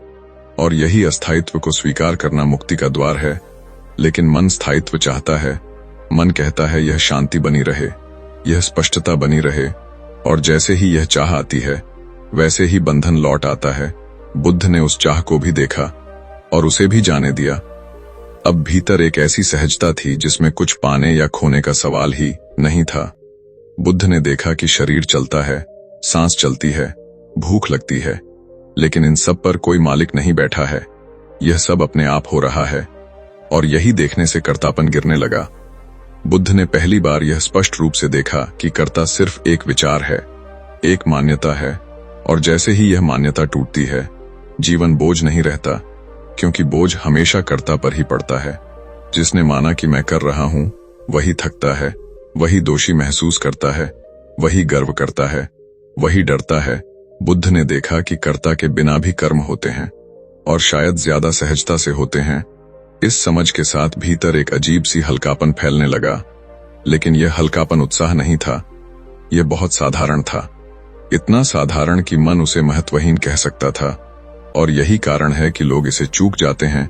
और यही अस्थायित्व को स्वीकार करना मुक्ति का द्वार है। लेकिन मन स्थायित्व चाहता है। मन कहता है यह शांति बनी रहे, यह स्पष्टता बनी रहे, और जैसे ही यह चाह आती है वैसे ही बंधन लौट आता है। बुद्ध ने उस चाह को भी देखा और उसे भी जाने दिया। अब भीतर एक ऐसी सहजता थी जिसमें कुछ पाने या खोने का सवाल ही नहीं था। बुद्ध ने देखा कि शरीर चलता है, सांस चलती है, भूख लगती है, लेकिन इन सब पर कोई मालिक नहीं बैठा है। यह सब अपने आप हो रहा है, और यही देखने से कर्तापन गिरने लगा। बुद्ध ने पहली बार यह स्पष्ट रूप से देखा कि कर्ता सिर्फ एक विचार है, एक मान्यता है, और जैसे ही यह मान्यता टूटती है, जीवन बोझ नहीं रहता, क्योंकि बोझ हमेशा कर्ता पर ही पड़ता है। जिसने माना कि मैं कर रहा हूं, वही थकता है, वही दोषी महसूस करता है, वही गर्व करता है, वही डरता है। बुद्ध ने देखा कि कर्ता के बिना भी कर्म होते हैं, और शायद ज्यादा सहजता से होते हैं। इस समझ के साथ भीतर एक अजीब सी हल्कापन फैलने लगा। लेकिन यह हल्कापन उत्साह नहीं था, यह बहुत साधारण था, इतना साधारण कि मन उसे महत्वहीन कह सकता था। और यही कारण है कि लोग इसे चूक जाते हैं,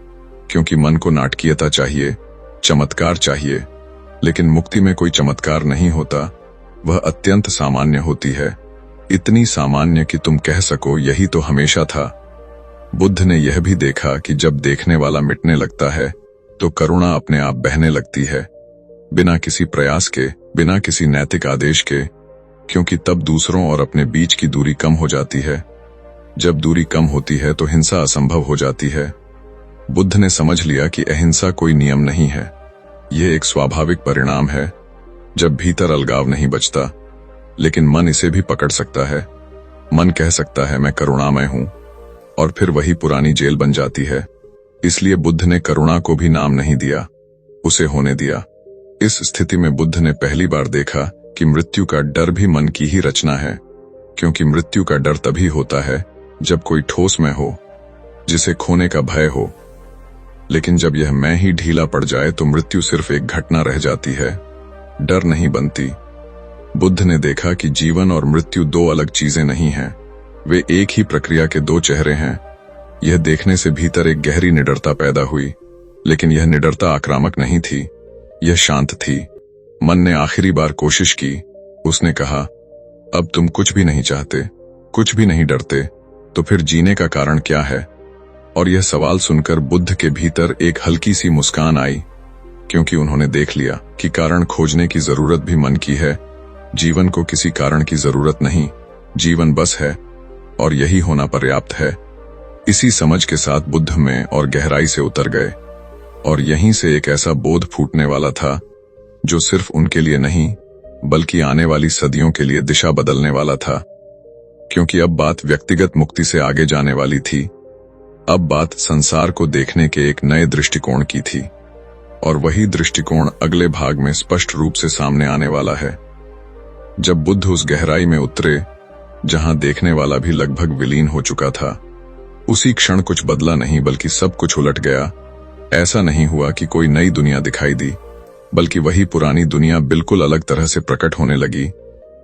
क्योंकि मन को नाटकीयता चाहिए, चमत्कार चाहिए। लेकिन मुक्ति में कोई चमत्कार नहीं होता, वह अत्यंत सामान्य होती है, इतनी सामान्य कि तुम कह सको यही तो हमेशा था। बुद्ध ने यह भी देखा कि जब देखने वाला मिटने लगता है तो करुणा अपने आप बहने लगती है, बिना किसी प्रयास के, बिना किसी नैतिक आदेश के, क्योंकि तब दूसरों और अपने बीच की दूरी कम हो जाती है। जब दूरी कम होती है तो हिंसा असंभव हो जाती है। बुद्ध ने समझ लिया कि अहिंसा कोई नियम नहीं है, यह एक स्वाभाविक परिणाम है। जब भीतर अलगाव नहीं बचता, लेकिन मन इसे भी पकड़ सकता है। मन कह सकता है मैं करुणामय हूं, और फिर वही पुरानी जेल बन जाती है। इसलिए बुद्ध ने करुणा को भी नाम नहीं दिया, उसे होने दिया। इस स्थिति में बुद्ध ने पहली बार देखा कि मृत्यु का डर भी मन की ही रचना है, क्योंकि मृत्यु का डर तभी होता है जब कोई ठोस में हो, जिसे खोने का भय हो। लेकिन जब यह मैं ही ढीला पड़ जाए तो मृत्यु सिर्फ एक घटना रह जाती है, डर नहीं बनती। बुद्ध ने देखा कि जीवन और मृत्यु दो अलग चीजें नहीं हैं, वे एक ही प्रक्रिया के दो चेहरे हैं। यह देखने से भीतर एक गहरी निडरता पैदा हुई, लेकिन यह निडरता आक्रामक नहीं थी, यह शांत थी। मन ने आखिरी बार कोशिश की, उसने कहा अब तुम कुछ भी नहीं चाहते, कुछ भी नहीं डरते, तो फिर जीने का कारण क्या है? और यह सवाल सुनकर बुद्ध के भीतर एक हल्की सी मुस्कान आई, क्योंकि उन्होंने देख लिया कि कारण खोजने की जरूरत भी मन की है। जीवन को किसी कारण की जरूरत नहीं, जीवन बस है और यही होना पर्याप्त है। इसी समझ के साथ बुद्ध में और गहराई से उतर गए, और यहीं से एक ऐसा बोध फूटने वाला था जो सिर्फ उनके लिए नहीं बल्कि आने वाली सदियों के लिए दिशा बदलने वाला था। क्योंकि अब बात व्यक्तिगत मुक्ति से आगे जाने वाली थी। अब बात संसार को देखने के एक नए दृष्टिकोण की थी, और वही दृष्टिकोण अगले भाग में स्पष्ट रूप से सामने आने वाला है। जब बुद्ध उस गहराई में उतरे जहां देखने वाला भी लगभग विलीन हो चुका था, उसी क्षण कुछ बदला नहीं बल्कि सब कुछ उलट गया। ऐसा नहीं हुआ कि कोई नई दुनिया दिखाई दी, बल्कि वही पुरानी दुनिया बिल्कुल अलग तरह से प्रकट होने लगी।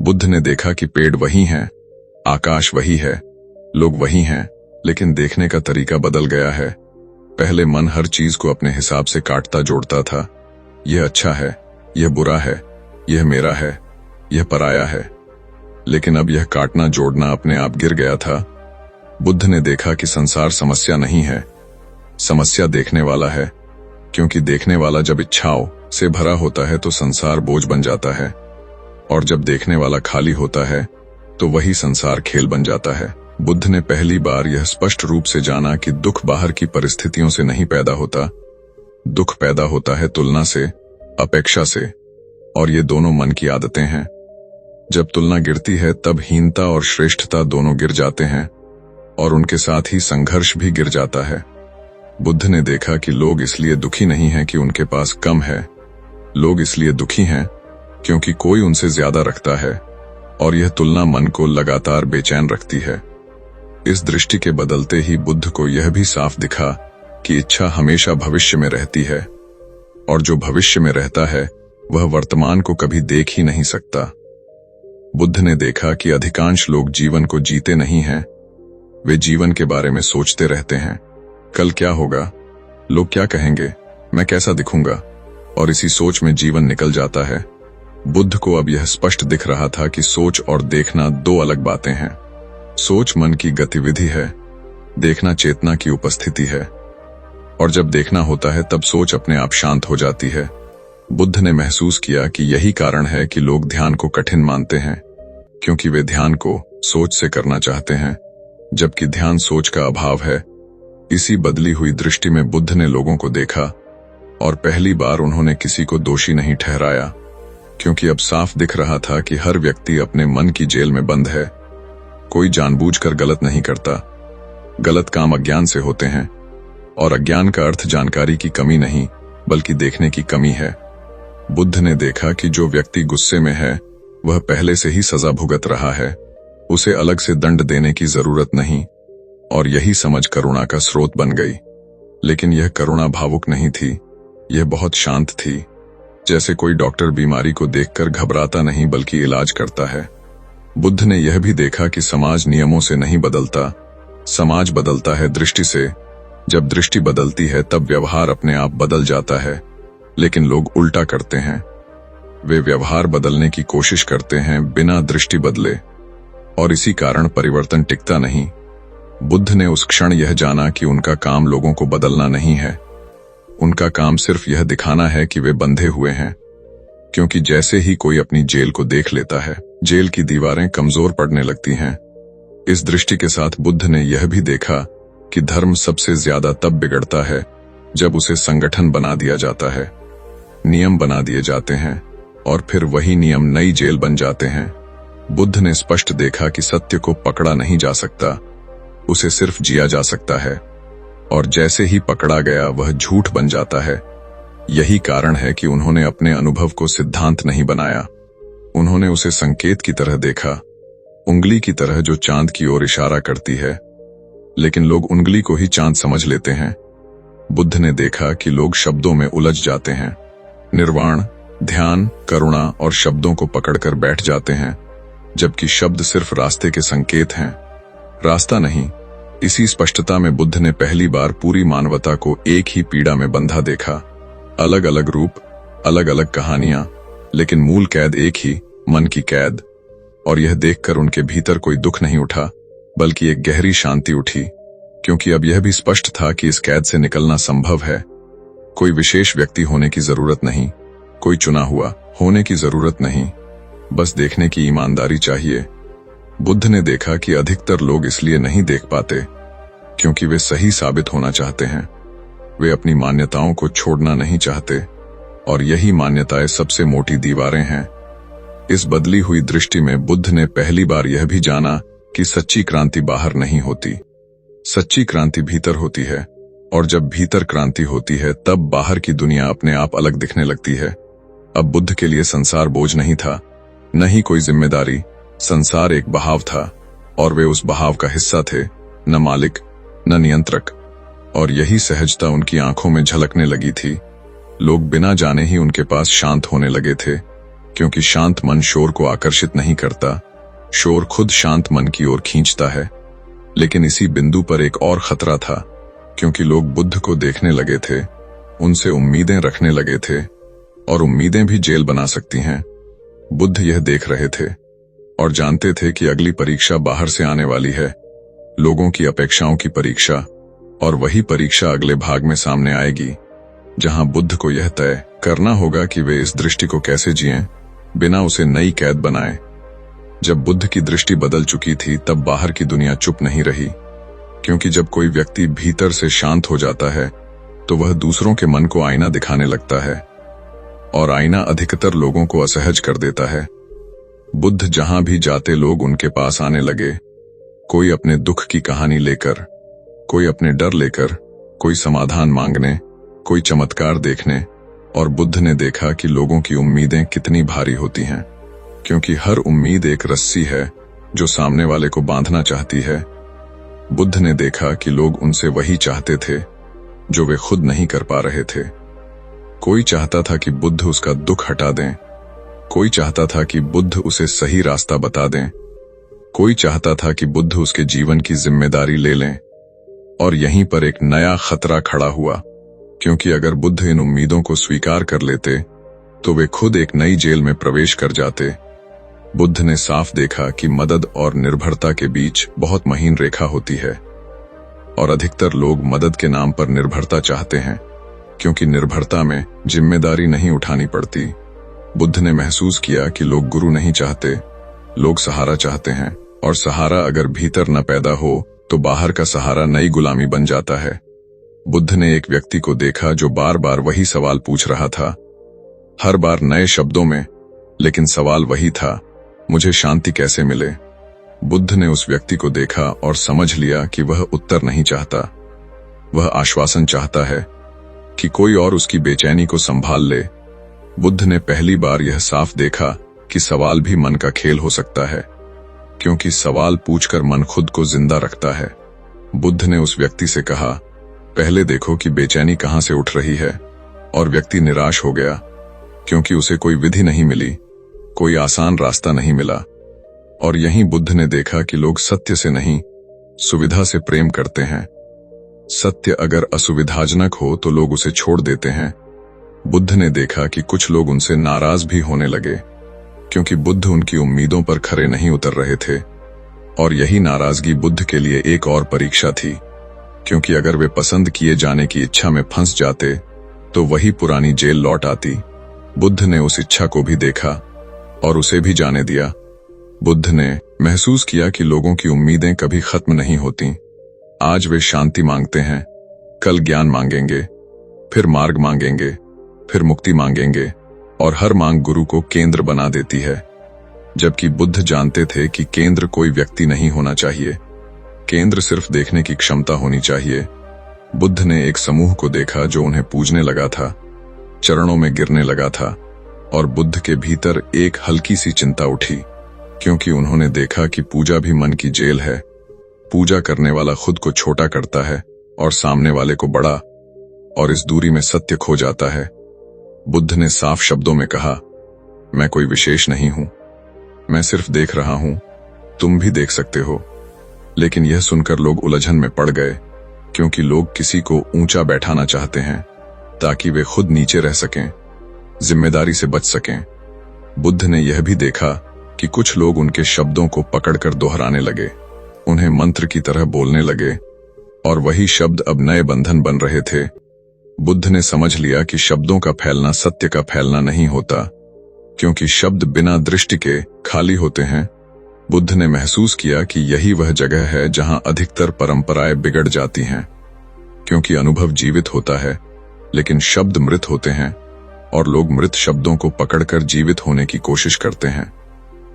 बुद्ध ने देखा कि पेड़ वही हैं, आकाश वही है, लोग वही हैं, लेकिन देखने का तरीका बदल गया है। पहले मन हर चीज को अपने हिसाब से काटता जोड़ता था। यह अच्छा है, यह बुरा है, यह मेरा है, यह पराया है। लेकिन अब यह काटना जोड़ना अपने आप गिर गया था। बुद्ध ने देखा कि संसार समस्या नहीं है, समस्या देखने वाला है। क्योंकि देखने वाला जब इच्छाओं से भरा होता है तो संसार बोझ बन जाता है, और जब देखने वाला खाली होता है तो वही संसार खेल बन जाता है। बुद्ध ने पहली बार यह स्पष्ट रूप से जाना कि दुख बाहर की परिस्थितियों से नहीं पैदा होता, दुख पैदा होता है तुलना से, अपेक्षा से, और ये दोनों मन की आदतें हैं। जब तुलना गिरती है तब हीनता और श्रेष्ठता दोनों गिर जाते हैं, और उनके साथ ही संघर्ष भी गिर जाता है। बुद्ध ने देखा कि लोग इसलिए दुखी नहीं हैं कि उनके पास कम है, लोग इसलिए दुखी हैं क्योंकि कोई उनसे ज्यादा रखता है, और यह तुलना मन को लगातार बेचैन रखती है। इस दृष्टि के बदलते ही बुद्ध को यह भी साफ दिखा कि इच्छा हमेशा भविष्य में रहती है, और जो भविष्य में रहता है वह वर्तमान को कभी देख ही नहीं सकता। बुद्ध ने देखा कि अधिकांश लोग जीवन को जीते नहीं हैं, वे जीवन के बारे में सोचते रहते हैं। कल क्या होगा, लोग क्या कहेंगे, मैं कैसा दिखूंगा, और इसी सोच में जीवन निकल जाता है। बुद्ध को अब यह स्पष्ट दिख रहा था कि सोच और देखना दो अलग बातें हैं। सोच मन की गतिविधि है, देखना चेतना की उपस्थिति है, और जब देखना होता है तब सोच अपने आप शांत हो जाती है। बुद्ध ने महसूस किया कि यही कारण है कि लोग ध्यान को कठिन मानते हैं, क्योंकि वे ध्यान को सोच से करना चाहते हैं, जबकि ध्यान सोच का अभाव है। इसी बदली हुई दृष्टि में बुद्ध ने लोगों को देखा, और पहली बार उन्होंने किसी को दोषी नहीं ठहराया, क्योंकि अब साफ दिख रहा था कि हर व्यक्ति अपने मन की जेल में बंद है। कोई जानबूझकर गलत नहीं करता, गलत काम अज्ञान से होते हैं, और अज्ञान का अर्थ जानकारी की कमी नहीं बल्कि देखने की कमी है। बुद्ध ने देखा कि जो व्यक्ति गुस्से में है वह पहले से ही सजा भुगत रहा है, उसे अलग से दंड देने की जरूरत नहीं, और यही समझ करुणा का स्रोत बन गई। लेकिन यह करुणा भावुक नहीं थी, यह बहुत शांत थी। जैसे कोई डॉक्टर बीमारी को देखकर घबराता नहीं बल्कि इलाज करता है। बुद्ध ने यह भी देखा कि समाज नियमों से नहीं बदलता, समाज बदलता है दृष्टि से। जब दृष्टि बदलती है तब व्यवहार अपने आप बदल जाता है, लेकिन लोग उल्टा करते हैं। वे व्यवहार बदलने की कोशिश करते हैं बिना दृष्टि बदले, और इसी कारण परिवर्तन टिकता नहीं। बुद्ध ने उस क्षण यह जाना कि उनका काम लोगों को बदलना नहीं है, उनका काम सिर्फ यह दिखाना है कि वे बंधे हुए हैं। क्योंकि जैसे ही कोई अपनी जेल को देख लेता है, जेल की दीवारें कमजोर पड़ने लगती हैं। इस दृष्टि के साथ बुद्ध ने यह भी देखा कि धर्म सबसे ज्यादा तब बिगड़ता है जब उसे संगठन बना दिया जाता है, नियम बना दिए जाते हैं, और फिर वही नियम नई जेल बन जाते हैं। बुद्ध ने स्पष्ट देखा कि सत्य को पकड़ा नहीं जा सकता, उसे सिर्फ जिया जा सकता है, और जैसे ही पकड़ा गया वह झूठ बन जाता है। यही कारण है कि उन्होंने अपने अनुभव को सिद्धांत नहीं बनाया, उन्होंने उसे संकेत की तरह देखा, उंगली की तरह जो चांद की ओर इशारा करती है। लेकिन लोग उंगली को ही चांद समझ लेते हैं। बुद्ध ने देखा कि लोग शब्दों में उलझ जाते हैं, निर्वाण, ध्यान, करुणा और शब्दों को पकड़कर बैठ जाते हैं, जबकि शब्द सिर्फ रास्ते के संकेत हैं, रास्ता नहीं। इसी स्पष्टता में बुद्ध ने पहली बार पूरी मानवता को एक ही पीड़ा में बंधा देखा। अलग अलग रूप, अलग अलग कहानियां, लेकिन मूल कैद एक ही, मन की कैद। और यह देखकर उनके भीतर कोई दुख नहीं उठा, बल्कि एक गहरी शांति उठी, क्योंकि अब यह भी स्पष्ट था कि इस कैद से निकलना संभव है। कोई विशेष व्यक्ति होने की जरूरत नहीं, कोई चुना हुआ होने की जरूरत नहीं, बस देखने की ईमानदारी चाहिए। बुद्ध ने देखा कि अधिकतर लोग इसलिए नहीं देख पाते क्योंकि वे सही साबित होना चाहते हैं। वे अपनी मान्यताओं को छोड़ना नहीं चाहते, और यही मान्यताएं सबसे मोटी दीवारें हैं। इस बदली हुई दृष्टि में बुद्ध ने पहली बार यह भी जाना कि सच्ची क्रांति बाहर नहीं होती, सच्ची क्रांति भीतर होती है, और जब भीतर क्रांति होती है तब बाहर की दुनिया अपने आप अलग दिखने लगती है। अब बुद्ध के लिए संसार बोझ नहीं था, न ही कोई जिम्मेदारी। संसार एक बहाव था, और वे उस बहाव का हिस्सा थे, न मालिक न नियंत्रक। और यही सहजता उनकी आंखों में झलकने लगी थी। लोग बिना जाने ही उनके पास शांत होने लगे थे, क्योंकि शांत मन शोर को आकर्षित नहीं करता, शोर खुद शांत मन की ओर खींचता है। लेकिन इसी बिंदु पर एक और खतरा था, क्योंकि लोग बुद्ध को देखने लगे थे, उनसे उम्मीदें रखने लगे थे, और उम्मीदें भी जेल बना सकती हैं। बुद्ध यह देख रहे थे और जानते थे कि अगली परीक्षा बाहर से आने वाली है, लोगों की अपेक्षाओं की परीक्षा, और वही परीक्षा अगले भाग में सामने आएगी, जहां बुद्ध को यह तय करना होगा कि वे इस दृष्टि को कैसे जिएं, बिना उसे नई कैद बनाए। जब बुद्ध की दृष्टि बदल चुकी थी तब बाहर की दुनिया चुप नहीं रही, क्योंकि जब कोई व्यक्ति भीतर से शांत हो जाता है तो वह दूसरों के मन को आईना दिखाने लगता है, और आईना अधिकतर लोगों को असहज कर देता है। बुद्ध जहां भी जाते लोग उनके पास आने लगे, कोई अपने दुख की कहानी लेकर, कोई अपने डर लेकर, कोई समाधान मांगने, कोई चमत्कार देखने। और बुद्ध ने देखा कि लोगों की उम्मीदें कितनी भारी होती हैं, क्योंकि हर उम्मीद एक रस्सी है जो सामने वाले को बांधना चाहती है। बुद्ध ने देखा कि लोग उनसे वही चाहते थे जो वे खुद नहीं कर पा रहे थे। कोई चाहता था कि बुद्ध उसका दुख हटा दें, कोई चाहता था कि बुद्ध उसे सही रास्ता बता दें, कोई चाहता था कि बुद्ध उसके जीवन की जिम्मेदारी ले लें। और यहीं पर एक नया खतरा खड़ा हुआ, क्योंकि अगर बुद्ध इन उम्मीदों को स्वीकार कर लेते तो वे खुद एक नई जेल में प्रवेश कर जाते। बुद्ध ने साफ देखा कि मदद और निर्भरता के बीच बहुत महीन रेखा होती है, और अधिकतर लोग मदद के नाम पर निर्भरता चाहते हैं, क्योंकि निर्भरता में जिम्मेदारी नहीं उठानी पड़ती। बुद्ध ने महसूस किया कि लोग गुरु नहीं चाहते, लोग सहारा चाहते हैं, और सहारा अगर भीतर न पैदा हो तो बाहर का सहारा नई गुलामी बन जाता है। बुद्ध ने एक व्यक्ति को देखा जो बार बार वही सवाल पूछ रहा था, हर बार नए शब्दों में, लेकिन सवाल वही था, मुझे शांति कैसे मिले। बुद्ध ने उस व्यक्ति को देखा और समझ लिया कि वह उत्तर नहीं चाहता, वह आश्वासन चाहता है कि कोई और उसकी बेचैनी को संभाल ले। बुद्ध ने पहली बार यह साफ देखा कि सवाल भी मन का खेल हो सकता है, क्योंकि सवाल पूछकर मन खुद को जिंदा रखता है। बुद्ध ने उस व्यक्ति से कहा, पहले देखो कि बेचैनी कहां से उठ रही है। और व्यक्ति निराश हो गया, क्योंकि उसे कोई विधि नहीं मिली, कोई आसान रास्ता नहीं मिला। और यहीं बुद्ध ने देखा कि लोग सत्य से नहीं, सुविधा से प्रेम करते हैं। सत्य अगर असुविधाजनक हो तो लोग उसे छोड़ देते हैं। बुद्ध ने देखा कि कुछ लोग उनसे नाराज भी होने लगे, क्योंकि बुद्ध उनकी उम्मीदों पर खरे नहीं उतर रहे थे। और यही नाराजगी बुद्ध के लिए एक और परीक्षा थी, क्योंकि अगर वे पसंद किए जाने की इच्छा में फंस जाते तो वही पुरानी जेल लौट आती। बुद्ध ने उस इच्छा को भी देखा और उसे भी जाने दिया। बुद्ध ने महसूस किया कि लोगों की उम्मीदें कभी खत्म नहीं होती। आज वे शांति मांगते हैं, कल ज्ञान मांगेंगे, फिर मार्ग मांगेंगे, फिर मुक्ति मांगेंगे, और हर मांग गुरु को केंद्र बना देती है। जबकि बुद्ध जानते थे कि केंद्र कोई व्यक्ति नहीं होना चाहिए, केंद्र सिर्फ देखने की क्षमता होनी चाहिए। बुद्ध ने एक समूह को देखा जो उन्हें पूजने लगा था, चरणों में गिरने लगा था, और बुद्ध के भीतर एक हल्की सी चिंता उठी, क्योंकि उन्होंने देखा कि पूजा भी मन की जेल है। पूजा करने वाला खुद को छोटा करता है और सामने वाले को बड़ा, और इस दूरी में सत्य खो जाता है। बुद्ध ने साफ शब्दों में कहा, मैं कोई विशेष नहीं हूं, मैं सिर्फ देख रहा हूं, तुम भी देख सकते हो। लेकिन यह सुनकर लोग उलझन में पड़ गए, क्योंकि लोग किसी को ऊंचा बैठाना चाहते हैं ताकि वे खुद नीचे रह सकें, जिम्मेदारी से बच सकें। बुद्ध ने यह भी देखा कि कुछ लोग उनके शब्दों को पकड़कर दोहराने लगे, उन्हें मंत्र की तरह बोलने लगे, और वही शब्द अब नए बंधन बन रहे थे। बुद्ध ने समझ लिया कि शब्दों का फैलना सत्य का फैलना नहीं होता, क्योंकि शब्द बिना दृष्टि के खाली होते हैं। बुद्ध ने महसूस किया कि यही वह जगह है जहां अधिकतर परंपराएं बिगड़ जाती हैं, क्योंकि अनुभव जीवित होता है लेकिन शब्द मृत होते हैं, और लोग मृत शब्दों को पकड़कर जीवित होने की कोशिश करते हैं।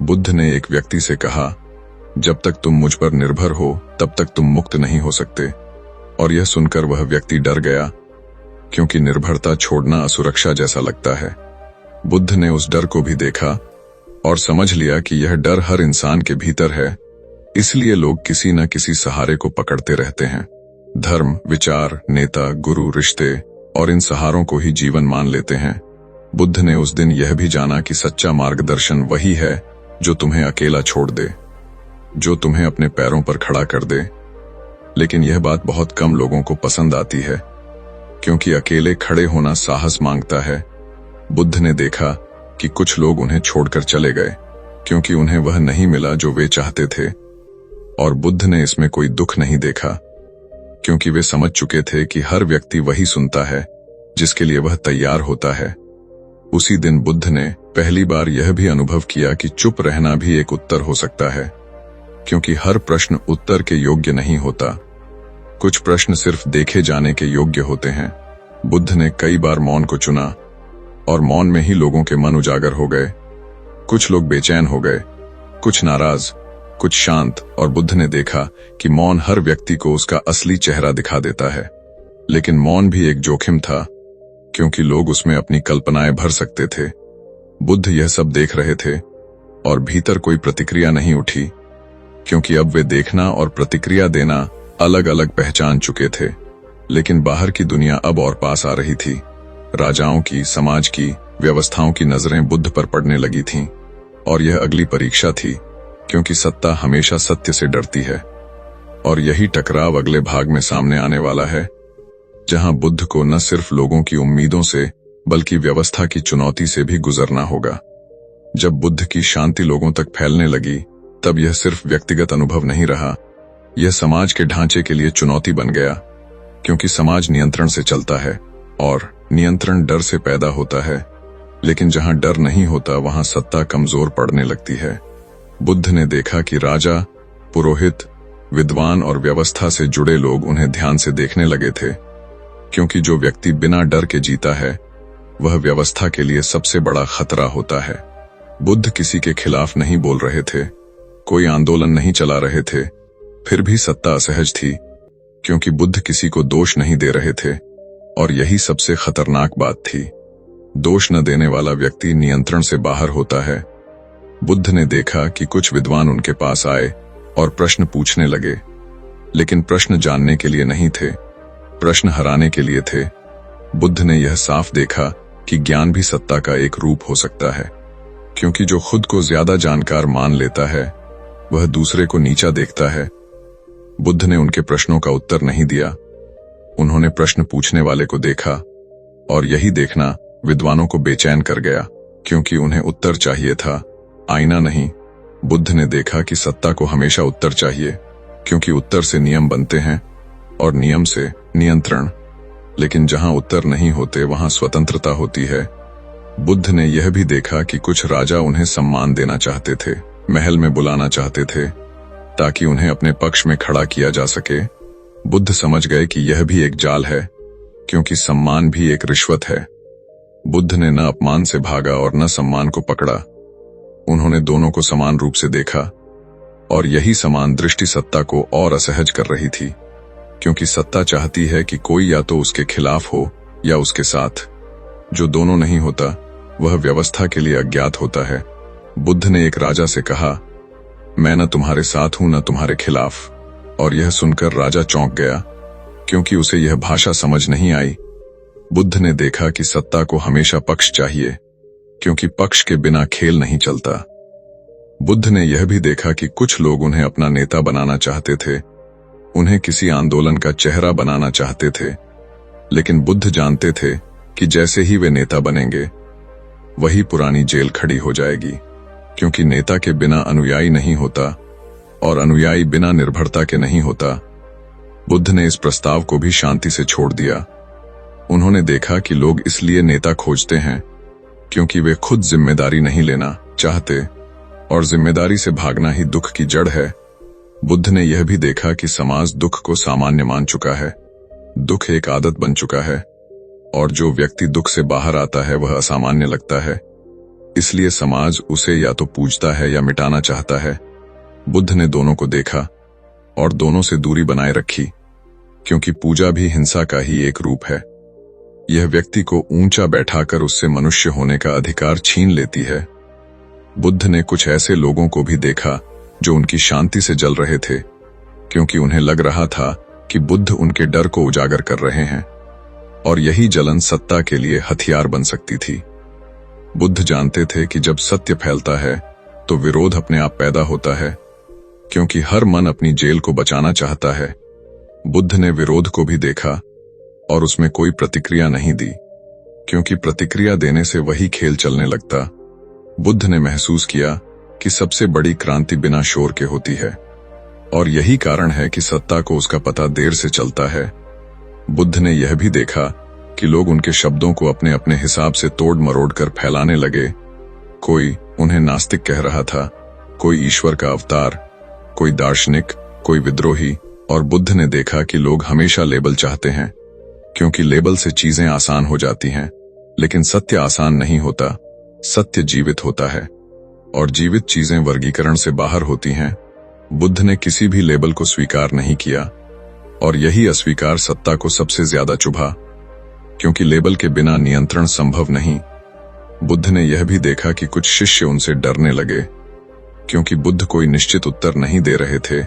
बुद्ध ने एक व्यक्ति से कहा, जब तक तुम मुझ पर निर्भर हो तब तक तुम मुक्त नहीं हो सकते। और यह सुनकर वह व्यक्ति डर गया, क्योंकि निर्भरता छोड़ना असुरक्षा जैसा लगता है। बुद्ध ने उस डर को भी देखा और समझ लिया कि यह डर हर इंसान के भीतर है, इसलिए लोग किसी न किसी सहारे को पकड़ते रहते हैं। धर्म, विचार, नेता, गुरु, रिश्ते और इन सहारों को ही जीवन मान लेते हैं। बुद्ध ने उस दिन यह भी जाना कि सच्चा मार्गदर्शन वही है जो तुम्हें अकेला छोड़ दे, जो तुम्हें अपने पैरों पर खड़ा कर दे। लेकिन यह बात बहुत कम लोगों को पसंद आती है, क्योंकि अकेले खड़े होना साहस मांगता है। बुद्ध ने देखा कि कुछ लोग उन्हें छोड़कर चले गए, क्योंकि उन्हें वह नहीं मिला जो वे चाहते थे। और बुद्ध ने इसमें कोई दुख नहीं देखा, क्योंकि वे समझ चुके थे कि हर व्यक्ति वही सुनता है जिसके लिए वह तैयार होता है। उसी दिन बुद्ध ने पहली बार यह भी अनुभव किया कि चुप रहना भी एक उत्तर हो सकता है, क्योंकि हर प्रश्न उत्तर के योग्य नहीं होता। कुछ प्रश्न सिर्फ देखे जाने के योग्य होते हैं। बुद्ध ने कई बार मौन को चुना, और मौन में ही लोगों के मन उजागर हो गए। कुछ लोग बेचैन हो गए, कुछ नाराज, कुछ शांत, और बुद्ध ने देखा कि मौन हर व्यक्ति को उसका असली चेहरा दिखा देता है। लेकिन मौन भी एक जोखिम था, क्योंकि लोग उसमें अपनी कल्पनाएं भर सकते थे। बुद्ध यह सब देख रहे थे, और भीतर कोई प्रतिक्रिया नहीं उठी, क्योंकि अब वे देखना और प्रतिक्रिया देना अलग अलग पहचान चुके थे। लेकिन बाहर की दुनिया अब और पास आ रही थी। राजाओं की, समाज की, व्यवस्थाओं की नजरें बुद्ध पर पड़ने लगी थीं, और यह अगली परीक्षा थी, क्योंकि सत्ता हमेशा सत्य से डरती है। और यही टकराव अगले भाग में सामने आने वाला है, जहां बुद्ध को न सिर्फ लोगों की उम्मीदों से बल्कि व्यवस्था की चुनौती से भी गुजरना होगा। जब बुद्ध की शांति लोगों तक फैलने लगी, तब यह सिर्फ व्यक्तिगत अनुभव नहीं रहा, यह समाज के ढांचे के लिए चुनौती बन गया, क्योंकि समाज नियंत्रण से चलता है और नियंत्रण डर से पैदा होता है। लेकिन जहां डर नहीं होता वहां सत्ता कमजोर पड़ने लगती है। बुद्ध ने देखा कि राजा, पुरोहित, विद्वान और व्यवस्था से जुड़े लोग उन्हें ध्यान से देखने लगे थे, क्योंकि जो व्यक्ति बिना डर के जीता है वह व्यवस्था के लिए सबसे बड़ा खतरा होता है। बुद्ध किसी के खिलाफ नहीं बोल रहे थे, कोई आंदोलन नहीं चला रहे थे, फिर भी सत्ता असहज थी, क्योंकि बुद्ध किसी को दोष नहीं दे रहे थे, और यही सबसे खतरनाक बात थी। दोष न देने वाला व्यक्ति नियंत्रण से बाहर होता है। बुद्ध ने देखा कि कुछ विद्वान उनके पास आए और प्रश्न पूछने लगे, लेकिन प्रश्न जानने के लिए नहीं थे, प्रश्न हराने के लिए थे। बुद्ध ने यह साफ देखा कि ज्ञान भी सत्ता का एक रूप हो सकता है, क्योंकि जो खुद को ज्यादा जानकार मान लेता है वह दूसरे को नीचा देखता है। बुद्ध ने उनके प्रश्नों का उत्तर नहीं दिया, उन्होंने प्रश्न पूछने वाले को देखा, और यही देखना विद्वानों को बेचैन कर गया, क्योंकि उन्हें उत्तर चाहिए था, आईना नहीं। बुद्ध ने देखा कि सत्ता को हमेशा उत्तर चाहिए, क्योंकि उत्तर से नियम बनते हैं और नियम से नियंत्रण। लेकिन जहां उत्तर नहीं होते वहां स्वतंत्रता होती है। बुद्ध ने यह भी देखा कि कुछ राजा उन्हें सम्मान देना चाहते थे, महल में बुलाना चाहते थे, ताकि उन्हें अपने पक्ष में खड़ा किया जा सके। बुद्ध समझ गए कि यह भी एक जाल है, क्योंकि सम्मान भी एक रिश्वत है। बुद्ध ने न अपमान से भागा और न सम्मान को पकड़ा, उन्होंने दोनों को समान रूप से देखा, और यही समान दृष्टि सत्ता को और असहज कर रही थी, क्योंकि सत्ता चाहती है कि कोई या तो उसके खिलाफ हो या उसके साथ। जो दोनों नहीं होता वह व्यवस्था के लिए अज्ञात होता है। बुद्ध ने एक राजा से कहा, मैं न तुम्हारे साथ हूं न तुम्हारे खिलाफ। और यह सुनकर राजा चौंक गया, क्योंकि उसे यह भाषा समझ नहीं आई। बुद्ध ने देखा कि सत्ता को हमेशा पक्ष चाहिए, क्योंकि पक्ष के बिना खेल नहीं चलता। बुद्ध ने यह भी देखा कि कुछ लोग उन्हें अपना नेता बनाना चाहते थे, उन्हें किसी आंदोलन का चेहरा बनाना चाहते थे, लेकिन बुद्ध जानते थे कि जैसे ही वे नेता बनेंगे वही पुरानी जेल खड़ी हो जाएगी। क्योंकि नेता के बिना अनुयायी नहीं होता और अनुयायी बिना निर्भरता के नहीं होता। बुद्ध ने इस प्रस्ताव को भी शांति से छोड़ दिया। उन्होंने देखा कि लोग इसलिए नेता खोजते हैं क्योंकि वे खुद जिम्मेदारी नहीं लेना चाहते और जिम्मेदारी से भागना ही दुख की जड़ है। बुद्ध ने यह भी देखा कि समाज दुख को सामान्य मान चुका है। दुख एक आदत बन चुका है और जो व्यक्ति दुख से बाहर आता है वह असामान्य लगता है। इसलिए समाज उसे या तो पूजता है या मिटाना चाहता है। बुद्ध ने दोनों को देखा और दोनों से दूरी बनाए रखी, क्योंकि पूजा भी हिंसा का ही एक रूप है। यह व्यक्ति को ऊंचा बैठाकर उससे मनुष्य होने का अधिकार छीन लेती है। बुद्ध ने कुछ ऐसे लोगों को भी देखा जो उनकी शांति से जल रहे थे, क्योंकि उन्हें लग रहा था कि बुद्ध उनके डर को उजागर कर रहे हैं और यही जलन सत्ता के लिए हथियार बन सकती थी। बुद्ध जानते थे कि जब सत्य फैलता है तो विरोध अपने आप पैदा होता है, क्योंकि हर मन अपनी जेल को बचाना चाहता है। बुद्ध ने विरोध को भी देखा और उसमें कोई प्रतिक्रिया नहीं दी, क्योंकि प्रतिक्रिया देने से वही खेल चलने लगता। बुद्ध ने महसूस किया कि सबसे बड़ी क्रांति बिना शोर के होती है और यही कारण है कि सत्ता को उसका पता देर से चलता है। बुद्ध ने यह भी देखा कि लोग उनके शब्दों को अपने अपने हिसाब से तोड़ मरोड़ कर फैलाने लगे। कोई उन्हें नास्तिक कह रहा था, कोई ईश्वर का अवतार, कोई दार्शनिक, कोई विद्रोही। और बुद्ध ने देखा कि लोग हमेशा लेबल चाहते हैं, क्योंकि लेबल से चीजें आसान हो जाती हैं, लेकिन सत्य आसान नहीं होता। सत्य जीवित होता है और जीवित चीजें वर्गीकरण से बाहर होती हैं। बुद्ध ने किसी भी लेबल को स्वीकार नहीं किया और यही अस्वीकार सत्ता को सबसे ज्यादा चुभा, क्योंकि लेबल के बिना नियंत्रण संभव नहीं। बुद्ध ने यह भी देखा कि कुछ शिष्य उनसे डरने लगे, क्योंकि बुद्ध कोई निश्चित उत्तर नहीं दे रहे थे,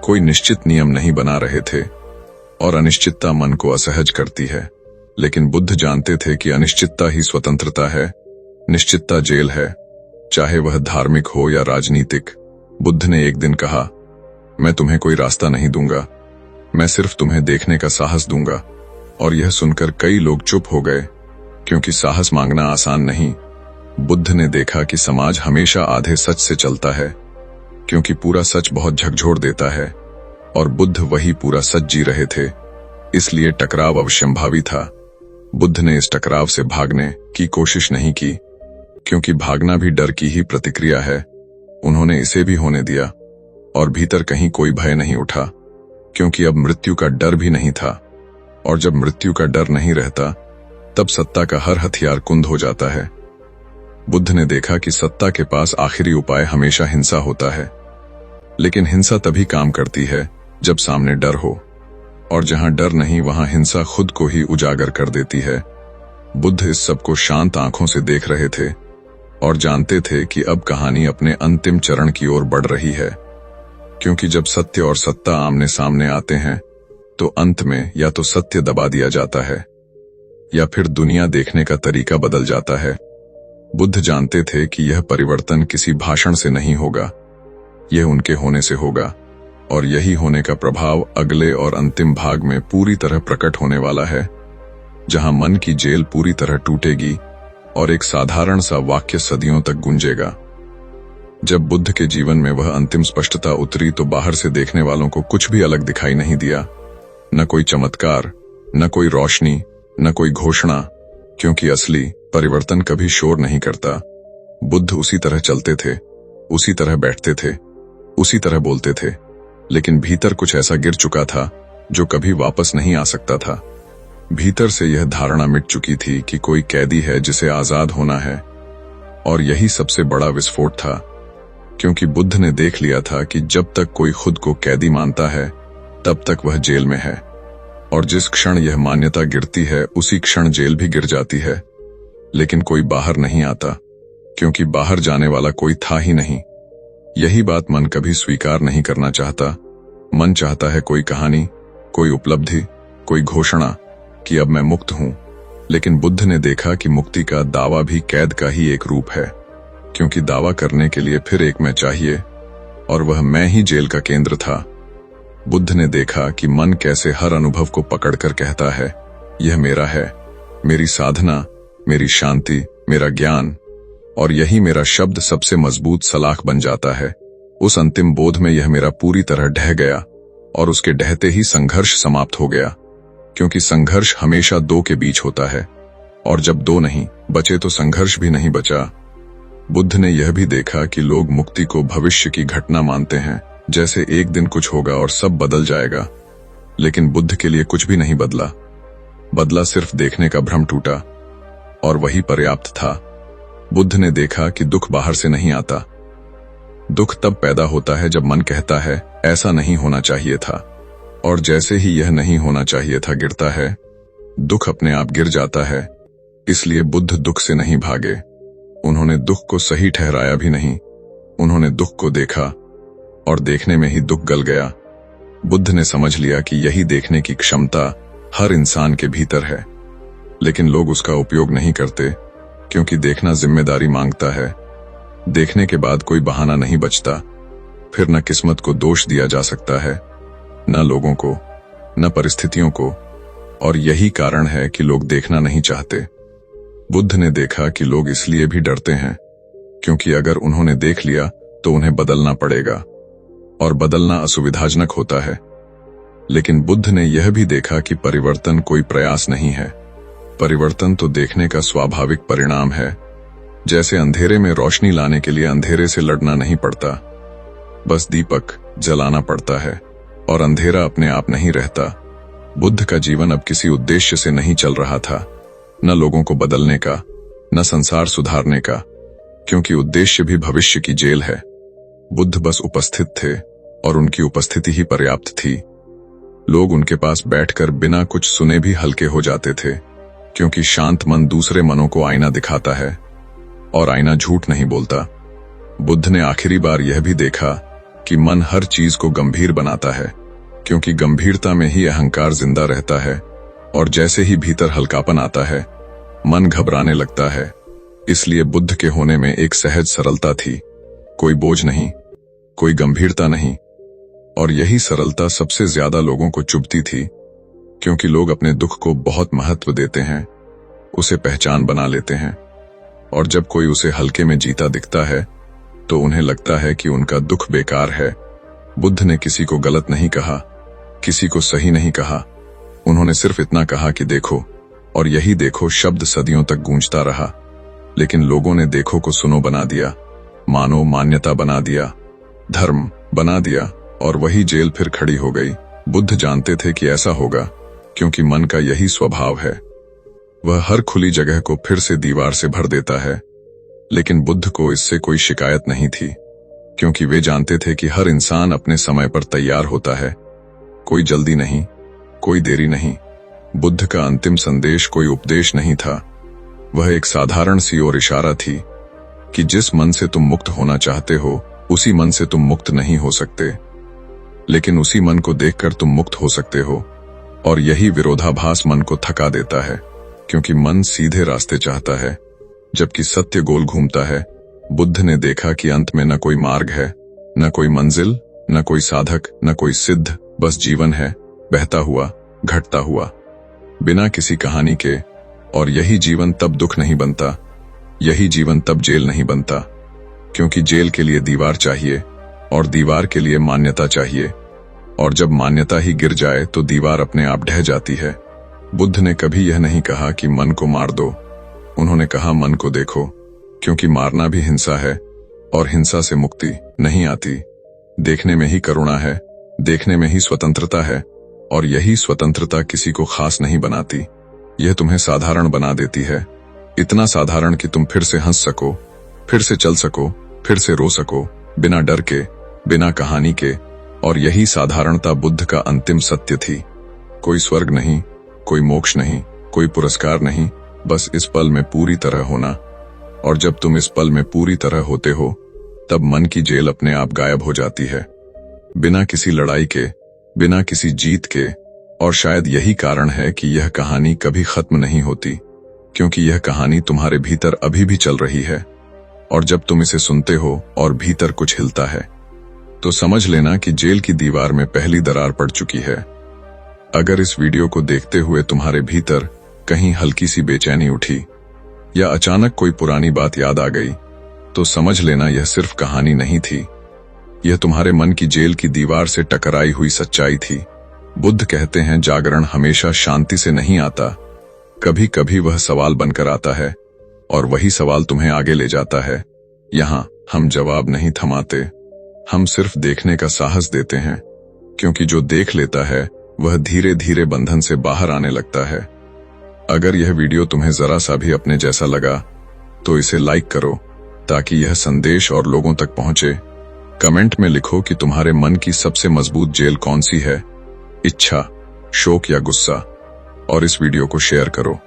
कोई निश्चित नियम नहीं बना रहे थे और अनिश्चितता मन को असहज करती है। लेकिन बुद्ध जानते थे कि अनिश्चितता ही स्वतंत्रता है, निश्चितता जेल है, चाहे वह धार्मिक हो या राजनीतिक। बुद्ध ने एक दिन कहा, मैं तुम्हें कोई रास्ता नहीं दूंगा, मैं सिर्फ तुम्हें देखने का साहस दूंगा। और यह सुनकर कई लोग चुप हो गए, क्योंकि साहस मांगना आसान नहीं। बुद्ध ने देखा कि समाज हमेशा आधे सच से चलता है, क्योंकि पूरा सच बहुत झकझोर देता है और बुद्ध वही पूरा सच जी रहे थे। इसलिए टकराव अवश्यंभावी था। बुद्ध ने इस टकराव से भागने की कोशिश नहीं की, क्योंकि भागना भी डर की ही प्रतिक्रिया है। उन्होंने इसे भी होने दिया और भीतर कहीं कोई भय नहीं उठा, क्योंकि अब मृत्यु का डर भी नहीं था। और जब मृत्यु का डर नहीं रहता, तब सत्ता का हर हथियार कुंद हो जाता है। बुद्ध ने देखा कि सत्ता के पास आखिरी उपाय हमेशा हिंसा होता है, लेकिन हिंसा तभी काम करती है जब सामने डर हो, और जहां डर नहीं वहां हिंसा खुद को ही उजागर कर देती है। बुद्ध इस सब को शांत आंखों से देख रहे थे और जानते थे कि अब कहानी अपने अंतिम चरण की ओर बढ़ रही है, क्योंकि जब सत्य और सत्ता आमने सामने आते हैं तो अंत में या तो सत्य दबा दिया जाता है या फिर दुनिया देखने का तरीका बदल जाता है। बुद्ध जानते थे कि यह परिवर्तन किसी भाषण से नहीं होगा, यह उनके होने से होगा, और यही होने का प्रभाव अगले और अंतिम भाग में पूरी तरह प्रकट होने वाला है, जहां मन की जेल पूरी तरह टूटेगी और एक साधारण सा वाक्य सदियों तक गूंजेगा। जब बुद्ध के जीवन में वह अंतिम स्पष्टता उतरी तो बाहर से देखने वालों को कुछ भी अलग दिखाई नहीं दिया, न कोई चमत्कार, न कोई रोशनी, न कोई घोषणा, क्योंकि असली परिवर्तन कभी शोर नहीं करता। बुद्ध उसी तरह चलते थे, उसी तरह बैठते थे, उसी तरह बोलते थे, लेकिन भीतर कुछ ऐसा गिर चुका था जो कभी वापस नहीं आ सकता था। भीतर से यह धारणा मिट चुकी थी कि कोई कैदी है जिसे आजाद होना है, और यही सबसे बड़ा विस्फोट था, क्योंकि बुद्ध ने देख लिया था कि जब तक कोई खुद को कैदी मानता है तब तक वह जेल में है, और जिस क्षण यह मान्यता गिरती है उसी क्षण जेल भी गिर जाती है। लेकिन कोई बाहर नहीं आता, क्योंकि बाहर जाने वाला कोई था ही नहीं। यही बात मन कभी स्वीकार नहीं करना चाहता। मन चाहता है कोई कहानी, कोई उपलब्धि, कोई घोषणा कि अब मैं मुक्त हूं। लेकिन बुद्ध ने देखा कि मुक्ति का दावा भी कैद का ही एक रूप है, क्योंकि दावा करने के लिए फिर एक मैं चाहिए, और वह मैं ही जेल का केंद्र था। बुद्ध ने देखा कि मन कैसे हर अनुभव को पकड़कर कहता है, यह मेरा है, मेरी साधना, मेरी शांति, मेरा ज्ञान, और यही मेरा शब्द सबसे मजबूत सलाख बन जाता है। उस अंतिम बोध में यह मेरा पूरी तरह ढह गया और उसके ढहते ही संघर्ष समाप्त हो गया, क्योंकि संघर्ष हमेशा दो के बीच होता है, और जब दो नहीं बचे तो संघर्ष भी नहीं बचा। बुद्ध ने यह भी देखा कि लोग मुक्ति को भविष्य की घटना मानते हैं, जैसे एक दिन कुछ होगा और सब बदल जाएगा। लेकिन बुद्ध के लिए कुछ भी नहीं बदला सिर्फ देखने का भ्रम टूटा, और वही पर्याप्त था। बुद्ध ने देखा कि दुख बाहर से नहीं आता। दुख तब पैदा होता है जब मन कहता है ऐसा नहीं होना चाहिए था, और जैसे ही यह नहीं होना चाहिए था गिरता है, दुख अपने आप गिर जाता है। इसलिए बुद्ध दुख से नहीं भागे। उन्होंने दुख को सही ठहराया भी नहीं। उन्होंने दुख को देखा और देखने में ही दुख गल गया। बुद्ध ने समझ लिया कि यही देखने की क्षमता हर इंसान के भीतर है, लेकिन लोग उसका उपयोग नहीं करते, क्योंकि देखना जिम्मेदारी मांगता है। देखने के बाद कोई बहाना नहीं बचता। फिर न किस्मत को दोष दिया जा सकता है, न लोगों को, न परिस्थितियों को, और यही कारण है कि लोग देखना नहीं चाहते। बुद्ध ने देखा कि लोग इसलिए भी डरते हैं क्योंकि अगर उन्होंने देख लिया तो उन्हें बदलना पड़ेगा, और बदलना असुविधाजनक होता है। लेकिन बुद्ध ने यह भी देखा कि परिवर्तन कोई प्रयास नहीं है। परिवर्तन तो देखने का स्वाभाविक परिणाम है। जैसे अंधेरे में रोशनी लाने के लिए अंधेरे से लड़ना नहीं पड़ता, बस दीपक जलाना पड़ता है, और अंधेरा अपने आप नहीं रहता। बुद्ध का जीवन अब किसी उद्देश्य से नहीं चल रहा था, न लोगों को बदलने का, न संसार सुधारने का, क्योंकि उद्देश्य भी भविष्य की जेल है। बुद्ध बस उपस्थित थे, और उनकी उपस्थिति ही पर्याप्त थी। लोग उनके पास बैठकर बिना कुछ सुने भी हल्के हो जाते थे, क्योंकि शांत मन दूसरे मनों को आईना दिखाता है, और आईना झूठ नहीं बोलता। बुद्ध ने आखिरी बार यह भी देखा कि मन हर चीज को गंभीर बनाता है, क्योंकि गंभीरता में ही अहंकार जिंदा रहता है, और जैसे ही भीतर हल्कापन आता है, मन घबराने लगता है। इसलिए बुद्ध के होने में एक सहज सरलता थी, कोई बोझ नहीं, कोई गंभीरता नहीं, और यही सरलता सबसे ज्यादा लोगों को चुभती थी, क्योंकि लोग अपने दुख को बहुत महत्व देते हैं, उसे पहचान बना लेते हैं, और जब कोई उसे हल्के में जीता दिखता है तो उन्हें लगता है कि उनका दुख बेकार है। बुद्ध ने किसी को गलत नहीं कहा, किसी को सही नहीं कहा। उन्होंने सिर्फ इतना कहा कि देखो, और यही देखो शब्द सदियों तक गूंजता रहा। लेकिन लोगों ने देखो को सुनो बना दिया, मानो मान्यता बना दिया, धर्म बना दिया, और वही जेल फिर खड़ी हो गई। बुद्ध जानते थे कि ऐसा होगा, क्योंकि मन का यही स्वभाव है। वह हर खुली जगह को फिर से दीवार से भर देता है। लेकिन बुद्ध को इससे कोई शिकायत नहीं थी, क्योंकि वे जानते थे कि हर इंसान अपने समय पर तैयार होता है। कोई जल्दी नहीं, कोई देरी नहीं। बुद्ध का अंतिम संदेश कोई उपदेश नहीं था, वह एक साधारण सी और इशारा थी कि जिस मन से तुम मुक्त होना चाहते हो, उसी मन से तुम मुक्त नहीं हो सकते, लेकिन उसी मन को देखकर तुम मुक्त हो सकते हो। और यही विरोधाभास मन को थका देता है, क्योंकि मन सीधे रास्ते चाहता है, जबकि सत्य गोल घूमता है। बुद्ध ने देखा कि अंत में न कोई मार्ग है, न कोई मंजिल, न कोई साधक, न कोई सिद्ध, बस जीवन है, बहता हुआ, घटता हुआ, बिना किसी कहानी के। और यही जीवन तब दुख नहीं बनता, यही जीवन तब जेल नहीं बनता, क्योंकि जेल के लिए दीवार चाहिए, और दीवार के लिए मान्यता चाहिए, और जब मान्यता ही गिर जाए तो दीवार अपने आप ढह जाती है। बुद्ध ने कभी यह नहीं कहा कि मन को मार दो। उन्होंने कहा मन को देखो, क्योंकि मारना भी हिंसा है, और हिंसा से मुक्ति नहीं आती। देखने में ही करुणा है, देखने में ही स्वतंत्रता है, और यही स्वतंत्रता किसी को खास नहीं बनाती। यह तुम्हें साधारण बना देती है, इतना साधारण कि तुम फिर से हंस सको, फिर से चल सको, फिर से रो सको, बिना डर के, बिना कहानी के। और यही साधारणता बुद्ध का अंतिम सत्य थी। कोई स्वर्ग नहीं, कोई मोक्ष नहीं, कोई पुरस्कार नहीं, बस इस पल में पूरी तरह होना। और जब तुम इस पल में पूरी तरह होते हो, तब मन की जेल अपने आप गायब हो जाती है, बिना किसी लड़ाई के, बिना किसी जीत के। और शायद यही कारण है कि यह कहानी कभी खत्म नहीं होती, क्योंकि यह कहानी तुम्हारे भीतर अभी भी चल रही है। और जब तुम इसे सुनते हो और भीतर कुछ हिलता है, तो समझ लेना कि जेल की दीवार में पहली दरार पड़ चुकी है। अगर इस वीडियो को देखते हुए तुम्हारे भीतर कहीं हल्की सी बेचैनी उठी, या अचानक कोई पुरानी बात याद आ गई, तो समझ लेना यह सिर्फ कहानी नहीं थी, यह तुम्हारे मन की जेल की दीवार से टकराई हुई सच्चाई थी। बुद्ध कहते हैं जागरण हमेशा शांति से नहीं आता, कभी कभी वह सवाल बनकर आता है और वही सवाल तुम्हें आगे ले जाता है। यहाँ हम जवाब नहीं थमाते, हम सिर्फ देखने का साहस देते हैं, क्योंकि जो देख लेता है वह धीरे धीरे बंधन से बाहर आने लगता है। अगर यह वीडियो तुम्हें जरा सा भी अपने जैसा लगा तो इसे लाइक करो ताकि यह संदेश और लोगों तक पहुंचे। कमेंट में लिखो कि तुम्हारे मन की सबसे मजबूत जेल कौन सी है, इच्छा, शोक या गुस्सा, और इस वीडियो को शेयर करो,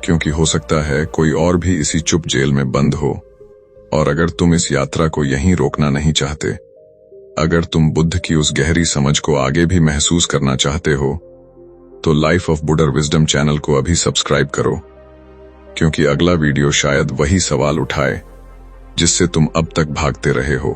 क्योंकि हो सकता है कोई और भी इसी चुप जेल में बंद हो। और अगर तुम इस यात्रा को यहीं रोकना नहीं चाहते, अगर तुम बुद्ध की उस गहरी समझ को आगे भी महसूस करना चाहते हो, तो लाइफ ऑफ बुडर विजडम चैनल को अभी सब्सक्राइब करो, क्योंकि अगला वीडियो शायद वही सवाल उठाए जिससे तुम अब तक भागते रहे हो।